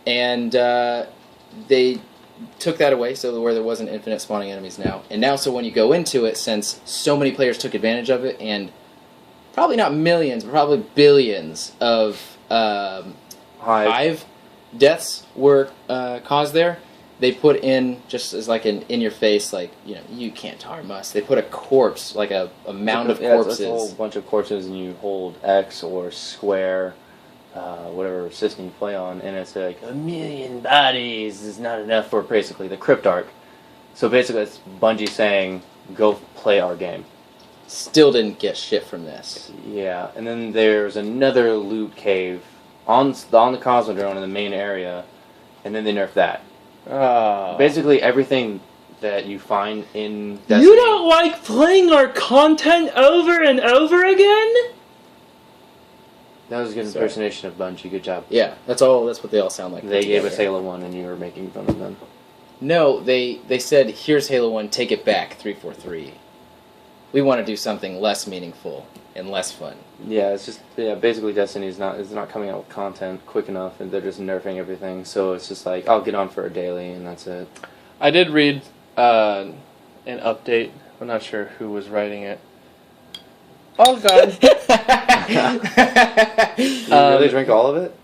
and they took that away so where there wasn't infinite spawning enemies now. And now, so when you go into it, since so many players took advantage of it, and probably not millions, but probably billions of hive deaths were caused there, they put in, just as like an in-your-face, like, you can't harm us. They put a corpse, like a mound of corpses. It's a whole bunch of corpses, and you hold X or square, whatever system you play on, and it's like 1 million bodies is not enough for basically the Cryptarch. So basically, it's Bungie saying go play our game. Still didn't get shit from this. Yeah, and then there's another loot cave on the Cosmodrome in the main area, and then they nerfed that. Basically, everything that you find in Destiny... You don't like playing our content over and over again? That was a good impersonation of Bungie. Good job. Yeah, that's what they all sound like. They gave us Halo 1, and you were making fun of them. No, they said, here's Halo 1, take it back, 343. We want to do something less meaningful and less fun. Yeah, it's just basically Destiny is not coming out with content quick enough, and they're just nerfing everything. So it's just like I'll get on for a daily, and that's it. I did read an update. I'm not sure who was writing it. Oh god! You really drink all of it?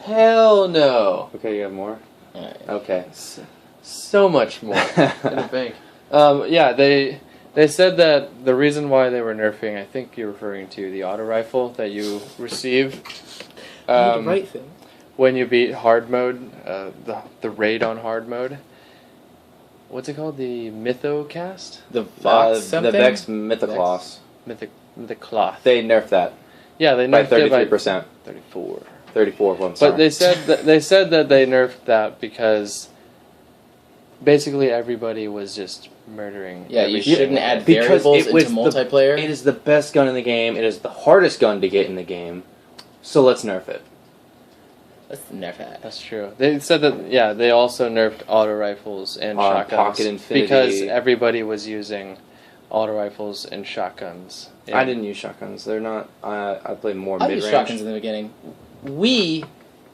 Hell no. Okay, you have more. Alright. Okay. So much more in the bank. Yeah, they said that the reason why they were nerfing, I think you're referring to the auto rifle that you receive. The right thing. When you beat hard mode, the raid on hard mode. What's it called? The Mythocast? The Vox something? The Vex Mythocloss. Mythocloth. They nerfed that. Yeah, they by nerfed it by 33%. 34. 34 of them. Sorry. But they said that they nerfed that because basically everybody was just murdering. Yeah, you everything. shouldn't add Because variables it was into multiplayer. It is the best gun in the game. It is the hardest gun to get in the game. So let's nerf it. Let's nerf it. That's true. They said that, yeah, they also nerfed auto rifles and shotguns. Pocket Infinity. Because everybody was using auto rifles and shotguns. I didn't use shotguns. They're not... I play more I mid-range. used shotguns in the beginning. We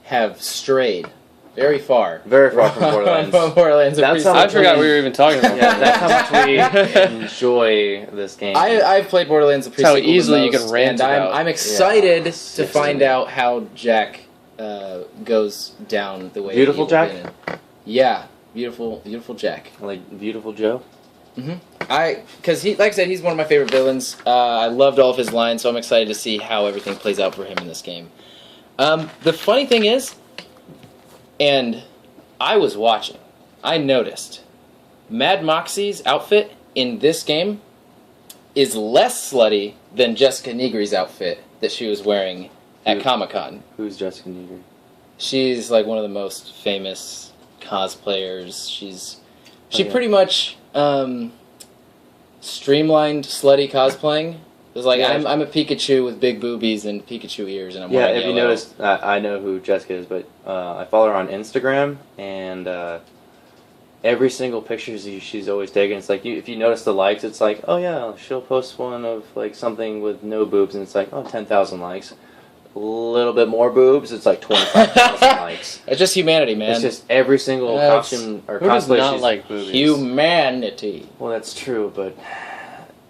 have strayed very far. Very far from Borderlands. From Borderlands The That's how Pre-Sequel. I forgot we were even talking about Yeah, that. that's how much we enjoy this game. I've played Borderlands The That's how Pre-Sequel easily the you most, can rant and about. I'm excited to seriously. find out how Jack goes down the way. Beautiful that Jack? he will be in. Yeah, beautiful Jack. Like Beautiful Joe. Because he, like I said, he's one of my favorite villains. I loved all of his lines, so I'm excited to see how everything plays out for him in this game. The funny thing is, and I was watching, I noticed Mad Moxie's outfit in this game is less slutty than Jessica Nigri's outfit that she was wearing at Comic-Con. Who's Jessica Nigri? She's like one of the most famous cosplayers. She yeah. pretty much streamlined slutty cosplaying. It was like, Yeah. I'm a Pikachu with big boobies and Pikachu ears, and I'm Yeah, wearing if you yellow. noticed, I know who Jessica is, but I follow her on Instagram, and every single picture she's always taking, it's like, if you notice the likes, it's like, oh yeah, she'll post one of like something with no boobs, and it's like, oh, 10,000 likes. A little bit more boobs, it's like 25,000 likes. It's just humanity, man. It's just every single That's- costume or Who does cosplay not she's... like boobies? Humanity. Well, that's true, but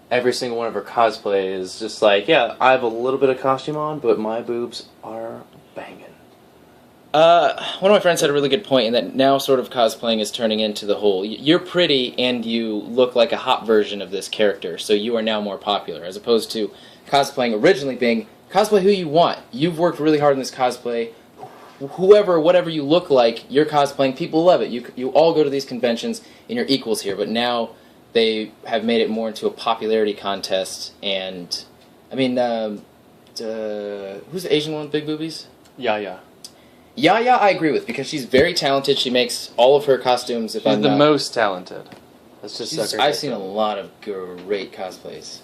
every single one of her cosplay is just like, yeah, I have a little bit of costume on, but my boobs are banging. One of my friends had a really good point in that now sort of cosplaying is turning into the whole, you're pretty and you look like a hot version of this character, so you are now more popular, as opposed to cosplaying originally being, cosplay who you want. You've worked really hard in this cosplay. Whoever, whatever you look like, you're cosplaying. People love it. You all go to these conventions and you're equals here, but now they have made it more into a popularity contest, and, I mean, who's the Asian one with big boobies? Yeah. Yaya, I agree with, because she's very talented. She makes all of her costumes. If She's I'm the not, most talented. Let's just suck her I've dick seen a up. lot of great cosplays,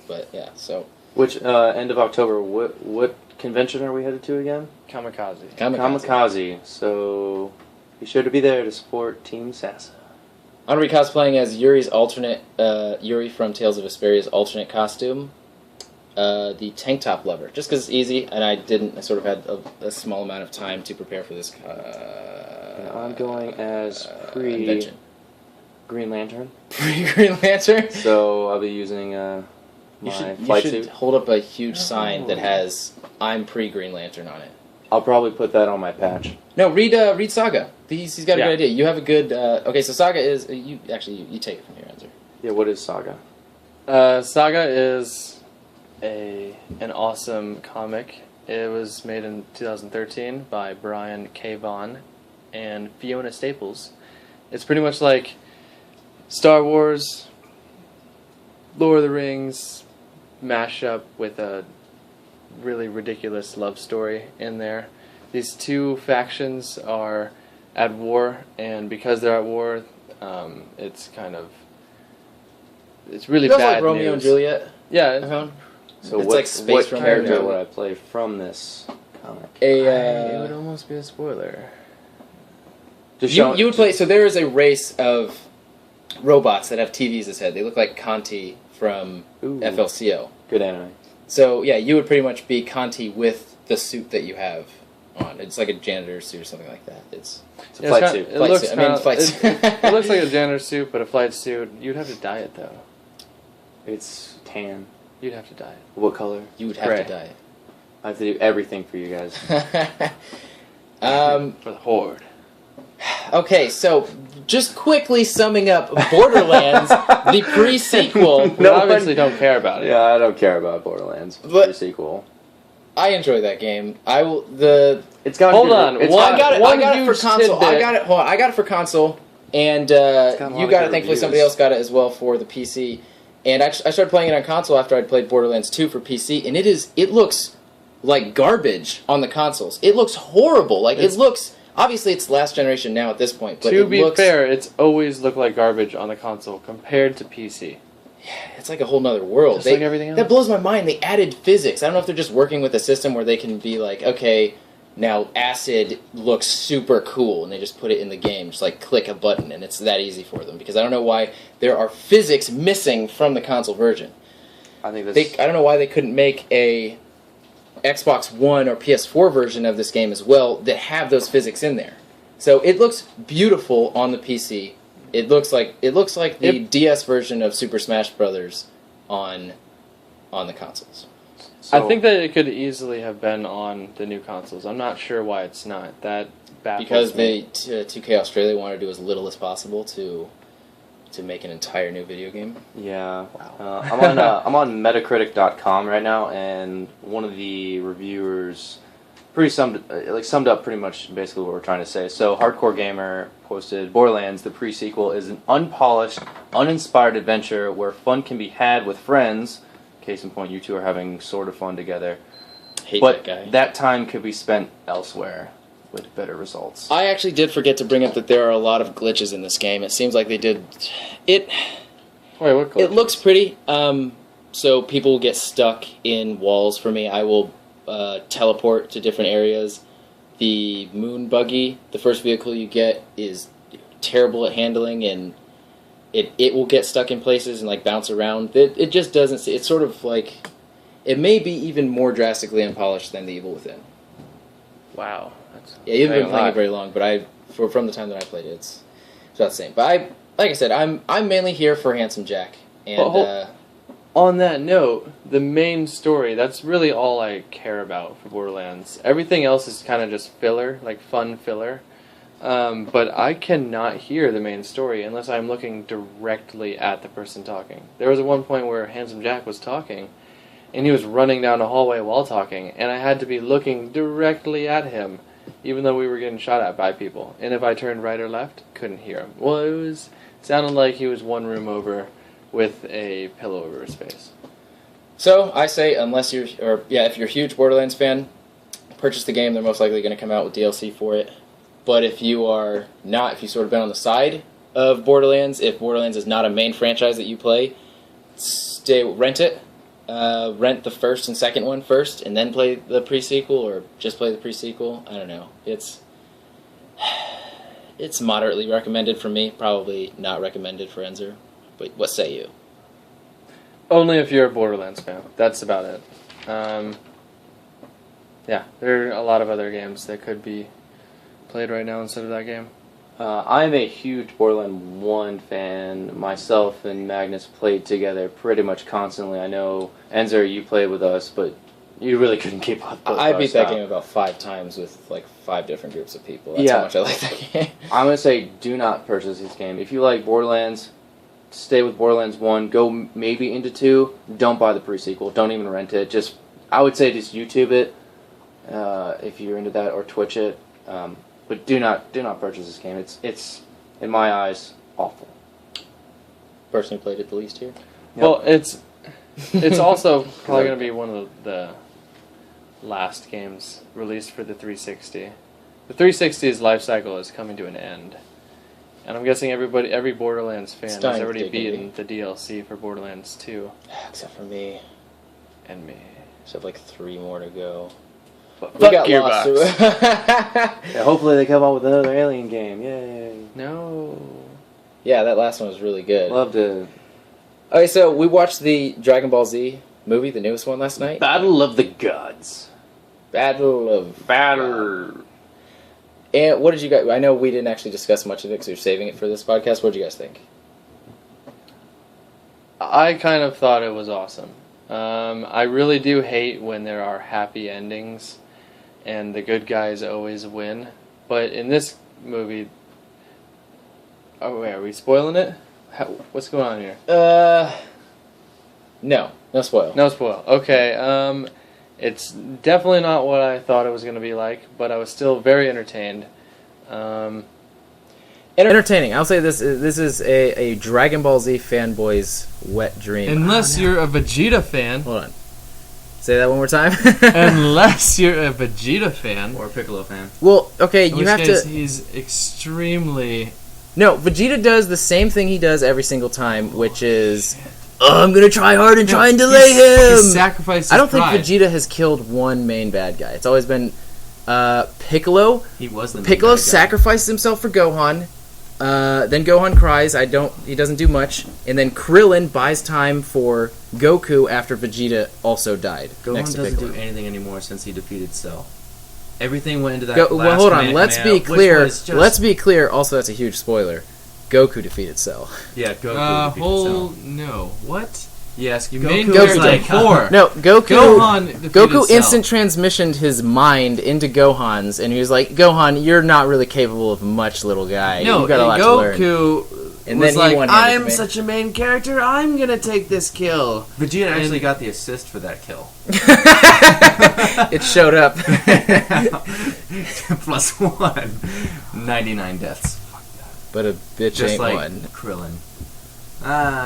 but yeah. So Which, end of October, what convention are we headed to again? Kamikaze. Kamikaze. So, be sure to be there to support Team SASA. I'm gonna be cosplaying as Yuri's alternate, Yuri from Tales of Vesperia's alternate costume, the tank top lover. Just because it's easy, and I sort of had a small amount of time to prepare for this. And I'm going as Invention. Green Lantern. Pre-Green Lantern. So I'll be using You my should flight suit. hold up a huge sign that has "I'm pre-Green Lantern" on it. I'll probably put that on my patch. No, read Saga. He's got a Yeah. good idea. You have a good. Okay, so Saga is you take it from here, Enzer. Yeah, what is Saga? Saga is an awesome comic. It was made in 2013 by Brian K. Vaughan and Fiona Staples. It's pretty much like Star Wars Lord of the Rings mashup with a really ridiculous love story in there. These two factions are at war, and because they're at war, it's really Feels bad like Romeo news. and Juliet. Yeah, So It's what, like space what Romeo character and would Juliet. I play from this comic? it would almost be a spoiler. Just You would play. So there is a race of robots that have TVs as head. They look like Conti from Ooh. FLCO. Good anime. So yeah, you would pretty much be Conti with the suit that you have on. It's like a janitor suit or something like that. It's It's a flight suit. It Flight looks suit. I mean, kinda- flight it, suit. it looks like a janitor suit, but a flight suit. You'd have to dye it though. It's tan. You'd have to dye it. What color? you would have Gray. to dye I have to do everything for you guys. it. For the horde. Okay, so just quickly summing up Borderlands, the pre-sequel. We obviously don't care about it. Yeah, I don't care about Borderlands. But- The sequel. I enjoy that game. It's got Hold on, It's one- I got it. one I got it for huge console. I tidbit. got it. Hold on. I got it for console, and got a lot you of got it. good Thankfully, somebody reviews. else got it as well for the PC. And I started playing it on console after I'd played Borderlands 2 for PC, and it looks like garbage on the consoles. It looks horrible. Like It's- it looks. Obviously, it's last generation now at this point, but To it be looks, fair, it's always looked like garbage on the console compared to PC. it's like a whole nother world. Just like everything else. That blows my mind. They added physics. I don't know if they're just working with a system where they can be like, okay, now acid looks super cool, and they just put it in the game. Just like click a button, and it's that easy for them. Because I don't know why there are physics missing from the console version. I think this. I don't know why they couldn't make a Xbox One or PS4 version of this game as well that have those physics in there. So it looks beautiful on the PC. It looks like the DS version of Super Smash Brothers on the consoles. I think that it could easily have been on the new consoles. I'm not sure why it's not. That baffles Because me. 2K Australia wanted to do as little as possible to make an entire new video game. Yeah. Wow. I'm on Metacritic.com right now, and one of the reviewers summed up pretty much basically what we're trying to say. So, Hardcore Gamer posted, Borderlands, the pre-sequel, is an unpolished, uninspired adventure where fun can be had with friends. Case in point, you two are having sort of fun together. Hate But that guy. that time could be spent elsewhere with better results. I actually did forget to bring up that there are a lot of glitches in this game. It seems like they did it. Wait, what color? It looks pretty. So people will get stuck in walls for me. I will teleport to different areas. The moon buggy, the first vehicle you get, is terrible at handling, and it will get stuck in places and like bounce around. It just doesn't. It's sort of like it may be even more drastically unpolished than the Evil Within. Wow. That's Yeah, you haven't been a playing lot. it very long, but from the time that I played it, it's about the same. But like I said, I'm mainly here for Handsome Jack, and Well, On that note, the main story, that's really all I care about for Borderlands. Everything else is kind of just filler, like fun filler. But I cannot hear the main story unless I'm looking directly at the person talking. There was at one point where Handsome Jack was talking, and he was running down a hallway while talking, and I had to be looking directly at him, even though we were getting shot at by people. And if I turned right or left, couldn't hear him. Well, it sounded like he was one room over with a pillow over his face. so I say, if you're a huge Borderlands fan, purchase the game. They're most likely going to come out with DLC for it. But if you are not, if you've sort of been on the side of Borderlands, if Borderlands is not a main franchise that you play, rent it. Rent the first and second one first, and then play the pre-sequel, or just play the pre-sequel. I don't know. It's moderately recommended for me. Probably not recommended for Enzer. But what say you? Only if you're a Borderlands fan. That's about it. Yeah, there are a lot of other games that could be played right now instead of that game. I'm a huge Borderlands 1 fan. Myself and Magnus played together pretty much constantly. I know, Enzer, you played with us, but you really couldn't keep up with I our beat that style. game about 5 times with like 5 different groups of people. That's Yeah. how much I like that game. I'm going to say do not purchase this game. If you like Borderlands, stay with Borderlands 1. Go maybe into 2. Don't buy the pre-sequel. Don't even rent it. I would say just YouTube it if you're into that, or Twitch it. But do not purchase this game. It's in my eyes awful. Person who played it the least here. Well, it's also probably going to be one of the last games released for the 360. The 360's life cycle is coming to an end. And I'm guessing every Borderlands fan has Starting to already take a beaten beat. the DLC for Borderlands 2. Except for me. And me. Just have like 3 more to go. Fuck We got Gearbox. lost. Yeah, hopefully they come out with another Alien game. Yay! No. Yeah, that last one was really good. Love to. Okay, so we watched the Dragon Ball Z movie, the newest one, last night. Battle of the Gods. Battle of... Battle. And what did you guys... I know we didn't actually discuss much of it because we were saving it for this podcast. What did you guys think? I kind of thought it was awesome. I really do hate when there are happy endings and the good guys always win. But in this movie... Oh, wait, are we spoiling it? What's going on here? No. No spoil. No spoil. Okay, it's definitely not what I thought it was going to be like, but I was still very entertained. Entertaining. I'll say this is a Dragon Ball Z fanboy's wet dream. Unless you're a Vegeta fan. Hold on. Say that one more time. Unless you're a Vegeta fan. Or a Piccolo fan. Well, okay, In you which have case to... he's extremely... No, Vegeta does the same thing he does every single time, which is... Oh, I'm gonna try hard and try and delay him! He sacrificed his I don't think pride. Vegeta has killed one main bad guy. It's always been Piccolo. He was the main Piccolo bad guy. sacrifices himself for Gohan. Then Gohan cries. He doesn't do much. And then Krillin buys time for Goku after Vegeta also died. Gohan next to doesn't Piccolo. do anything anymore since he defeated Cell. Everything went into that. Well, hold on. Let's be clear. Just, Let's be clear. Also, that's a huge spoiler. Goku defeated Cell. Yeah, Goku defeated Cell. No. What? Yes, You Goku made Goku was like, before. No, Goku. Gohan defeated Goku Cell. instant transmissioned his mind into Gohan's, and he was like, "Gohan, you're not really capable of much, little guy. No, you got a lot to learn." Goku And was then he like, one-handed I'm me. such a main character, I'm gonna take this kill. Vegeta actually got the assist for that kill. It showed up. +1. 99 deaths. But a bitch Just ain't like one. Krillin.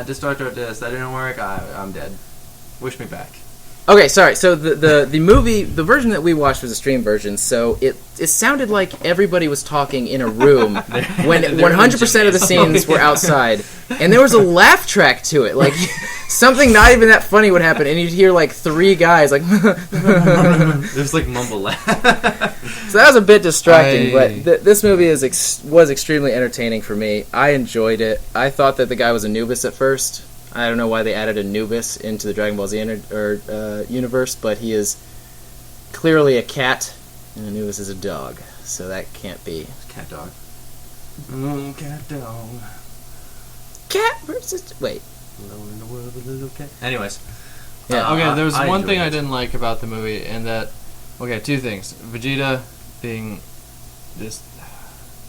Just start this. That didn't work. I'm dead. Wish me back. Okay, sorry. So the movie, the version that we watched was a stream version. So it sounded like everybody was talking in a room when 100% of the scenes were outside, and there was a laugh track to it. Like something not even that funny would happen, and you'd hear like 3 guys like. There's like mumble laugh. So that was a bit distracting, but this movie was extremely entertaining for me. I enjoyed it. I thought that the guy was Anubis at first. I don't know why they added Anubis into the Dragon Ball Z universe, but he is clearly a cat, and Anubis is a dog, so that can't be. Cat dog. Cat dog. Cat versus... Wait. Alone in the world with a little cat. Anyways. Yeah. Okay, there was I one thing enjoyed I it. didn't like about the movie, and that... Okay, 2 things. Vegeta being... just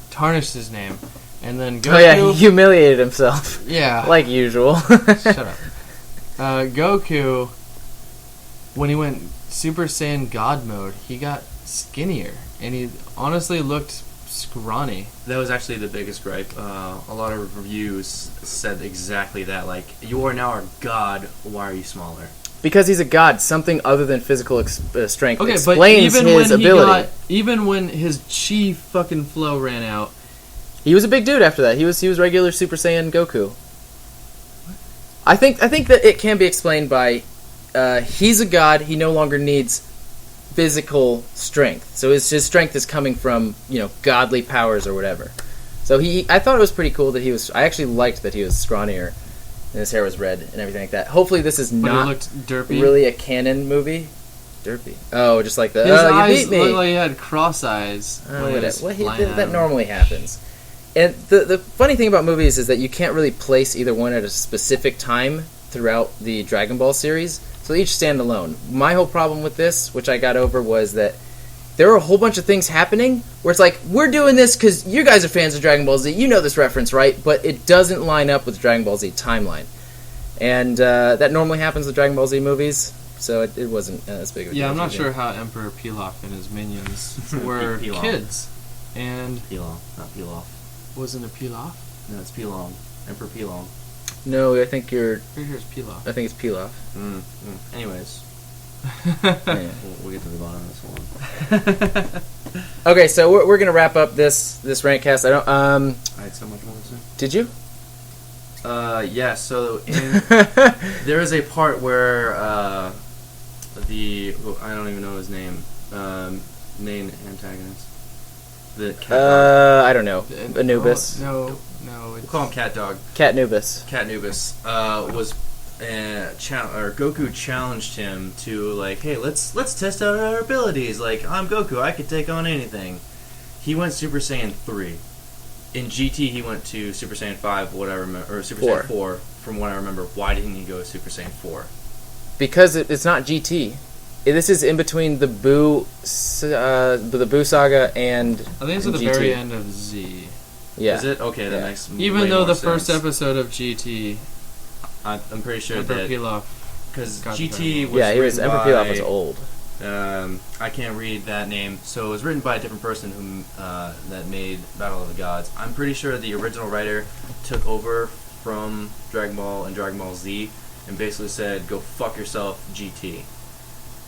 tarnished his name, and then Goku... Oh yeah, he humiliated himself, Yeah. like usual. Shut up. Goku, when he went Super Saiyan God mode, he got skinnier, and he honestly looked scrawny. That was actually the biggest gripe. A lot of reviews said exactly that. Like, you are now a god. Why are you smaller? Because he's a god, something other than physical strength Okay, explains but even his when ability. even when his chi fucking flow ran out, He was a big dude after that. He was regular Super Saiyan Goku. I think that it can be explained by he's a god. He no longer needs physical strength, so his strength is coming from godly powers or whatever. So I thought it was pretty cool that he was. I actually liked that he was scrawnier and his hair was red and everything like that. Hopefully, this is but he not looked derpy. really a canon movie. Derpy. Oh, just like the His you eyes beat me. looked like he had cross eyes. when he was flying that at him. normally happens. And the funny thing about movies is that you can't really place either one at a specific time throughout the Dragon Ball series, so they each stand alone. My whole problem with this, which I got over, was that there were a whole bunch of things happening where it's like, we're doing this because you guys are fans of Dragon Ball Z, you know this reference, right? But it doesn't line up with the Dragon Ball Z timeline. And that normally happens with Dragon Ball Z movies, so it wasn't as big of a deal. Yeah, I'm not to me. sure how Emperor Pilaf and his minions were Pilaf. kids. And Pilong, not Pilaf. wasn't it Pilaf? No, it's Pilong. Emperor Pilong. No, I think you're. Pretty sure it's Pilaf. I think it's Pilaf. Anyways, Yeah. we'll get to the bottom of this one. Okay, so we're gonna wrap up this Rantcast. I don't. I had so much more to say. Did you? Yeah. So there is a part where I don't even know his name. Main antagonist. The cat dog. I don't know. Anubis. No. We'll call him Cat Dog. Cat Nubis. Cat Nubis was Goku challenged him to like, hey, let's test out our abilities. Like, I'm Goku, I could take on anything. He went Super Saiyan 3. In GT, he went to Super Saiyan 5, what I remember, or Super Saiyan 4, from what I remember. Why didn't he go Super Saiyan 4? Because it's not GT. This is in between the Buu saga and I think it's at the GT. very end of Z. Yeah. Is it? Okay, that Yeah. makes Even way though more the sense. first episode of GT, I'm pretty sure Emperor that Pilaf, because got the GT title. was Yeah, he was. written Emperor Pilaf by, was old. I can't read that name, so it was written by a different person who that made Battle of the Gods. I'm pretty sure the original writer took over from Dragon Ball and Dragon Ball Z and basically said, "Go fuck yourself, GT,"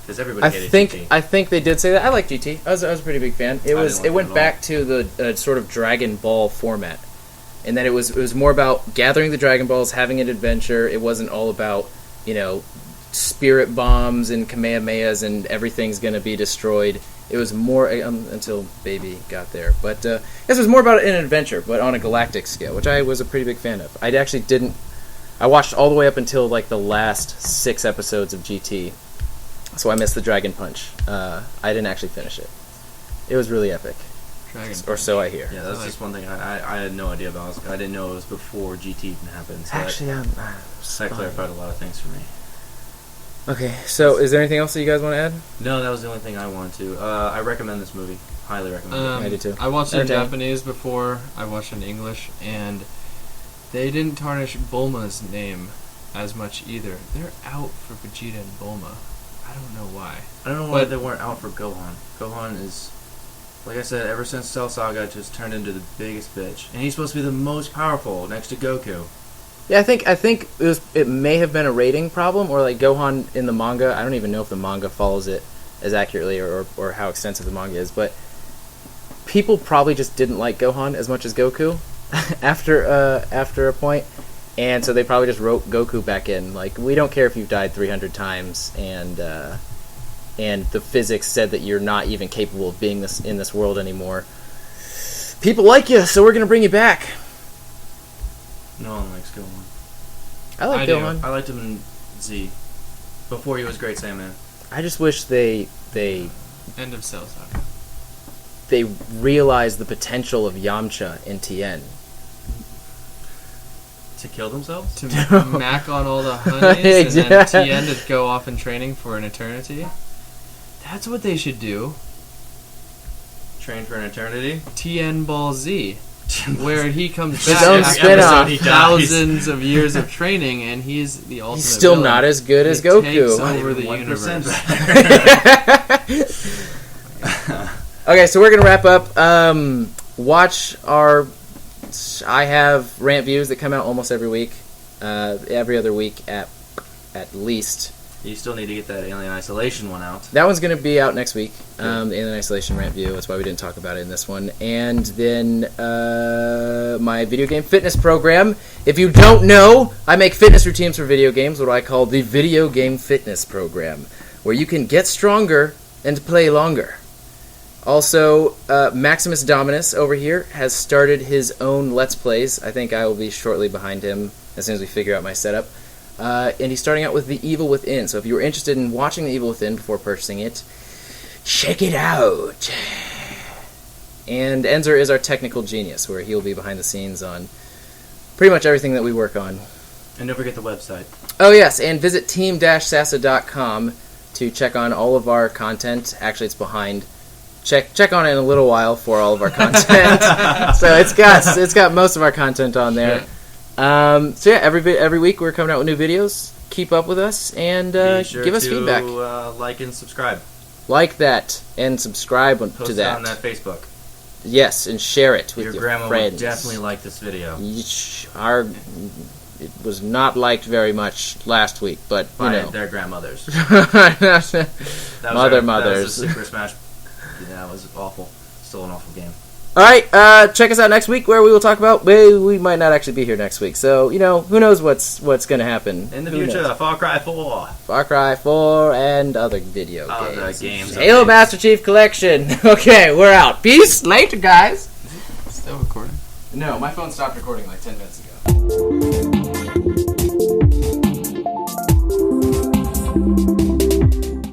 because everybody hated GT. I think they did say that. I like GT. I was a pretty big fan. It I was. didn't like It it went at back to the sort of Dragon Ball format, and that it was more about gathering the Dragon Balls, having an adventure. It wasn't all about spirit bombs and Kamehamehas and everything's going to be destroyed. It was more until Baby got there, but this was more about an adventure, but on a galactic scale, which I was a pretty big fan of. I actually didn't. I watched all the way up until like the last 6 episodes of GT, so I missed the Dragon Punch. I didn't actually finish it. It was really epic, or so I hear. Yeah, that's just one thing I had no idea about. I didn't know it was before GT even happened. So Actually, that clarified a lot of things for me. Okay, so is there anything else that you guys want to add? No, that was the only thing I wanted to. I recommend this movie. Highly recommend it. I do too. I watched it in Entertaining. Japanese before. I watched it in English, and they didn't tarnish Bulma's name as much either. They're out for Vegeta and Bulma. I don't know why. I don't know why But- they weren't out for Gohan. Gohan is, like I said, ever since Cell Saga, just turned into the biggest bitch, and he's supposed to be the most powerful next to Goku. Yeah, I think it may have been a rating problem, or like Gohan in the manga. I don't even know if the manga follows it as accurately or how extensive the manga is, but people probably just didn't like Gohan as much as Goku after a point, and so they probably just wrote Goku back in. Like, we don't care if you've died 300 times, and the physics said that you're not even capable of being in this world anymore. People like you, so we're gonna bring you back. No one likes Gohan. I like I do. Gohan. I liked him in Z, before he was Great Saiyaman. I just wish they End of Cell Saga. realized the potential of Yamcha in Tien. To kill themselves? To mac on all the honeys and then Yeah. Tien to go off in training for an eternity. That's what they should do. Train for an eternity? Tien Ball Z. Where he comes His back own after spin-off. He dies. thousands of years of training, and he's the ultimate He's still villain. not as good as He takes Goku. over the 1% universe. Okay, so we're gonna wrap up. Watch our. I have rant views that come out almost every week, every other week at least. You still need to get that Alien Isolation one out. That one's going to be out next week, the Alien Isolation rant view. That's why we didn't talk about it in this one. And then my video game fitness program. If you don't know, I make fitness routines for video games, what I call the video game fitness program, where you can get stronger and play longer. Also, Maximus Dominus over here has started his own Let's Plays. I think I will be shortly behind him as soon as we figure out my setup. And he's starting out with The Evil Within. So if you were interested in watching The Evil Within before purchasing it, check it out. And Enzer is our technical genius, where he'll be behind the scenes on pretty much everything that we work on. And don't forget the website. Oh yes, and visit team-sasa.com to check on all of our content. Actually, it's behind. Check on it in a little while for all of our content. So it's got most of our content on there. So yeah, every week we're coming out with new videos. Keep up with us and Be sure give us to, feedback. Like and subscribe. Like that and subscribe Post to it that. on that Facebook. Yes, and share it with Your your grandma friends. would definitely like this video. it was not liked very much last week, but you By know. their grandmothers. Mothers. That was the Super Smash. That was awful. Still an awful game. All right, check us out next week where we will talk about. We might not actually be here next week, so you know who knows what's going to happen In the Who future, knows? Far Cry 4. Far Cry 4 and other video Other games. games. Halo Okay. Master Chief Collection. Okay, we're out. Peace. Later, guys. Still recording. No, my phone stopped recording like 10 minutes ago.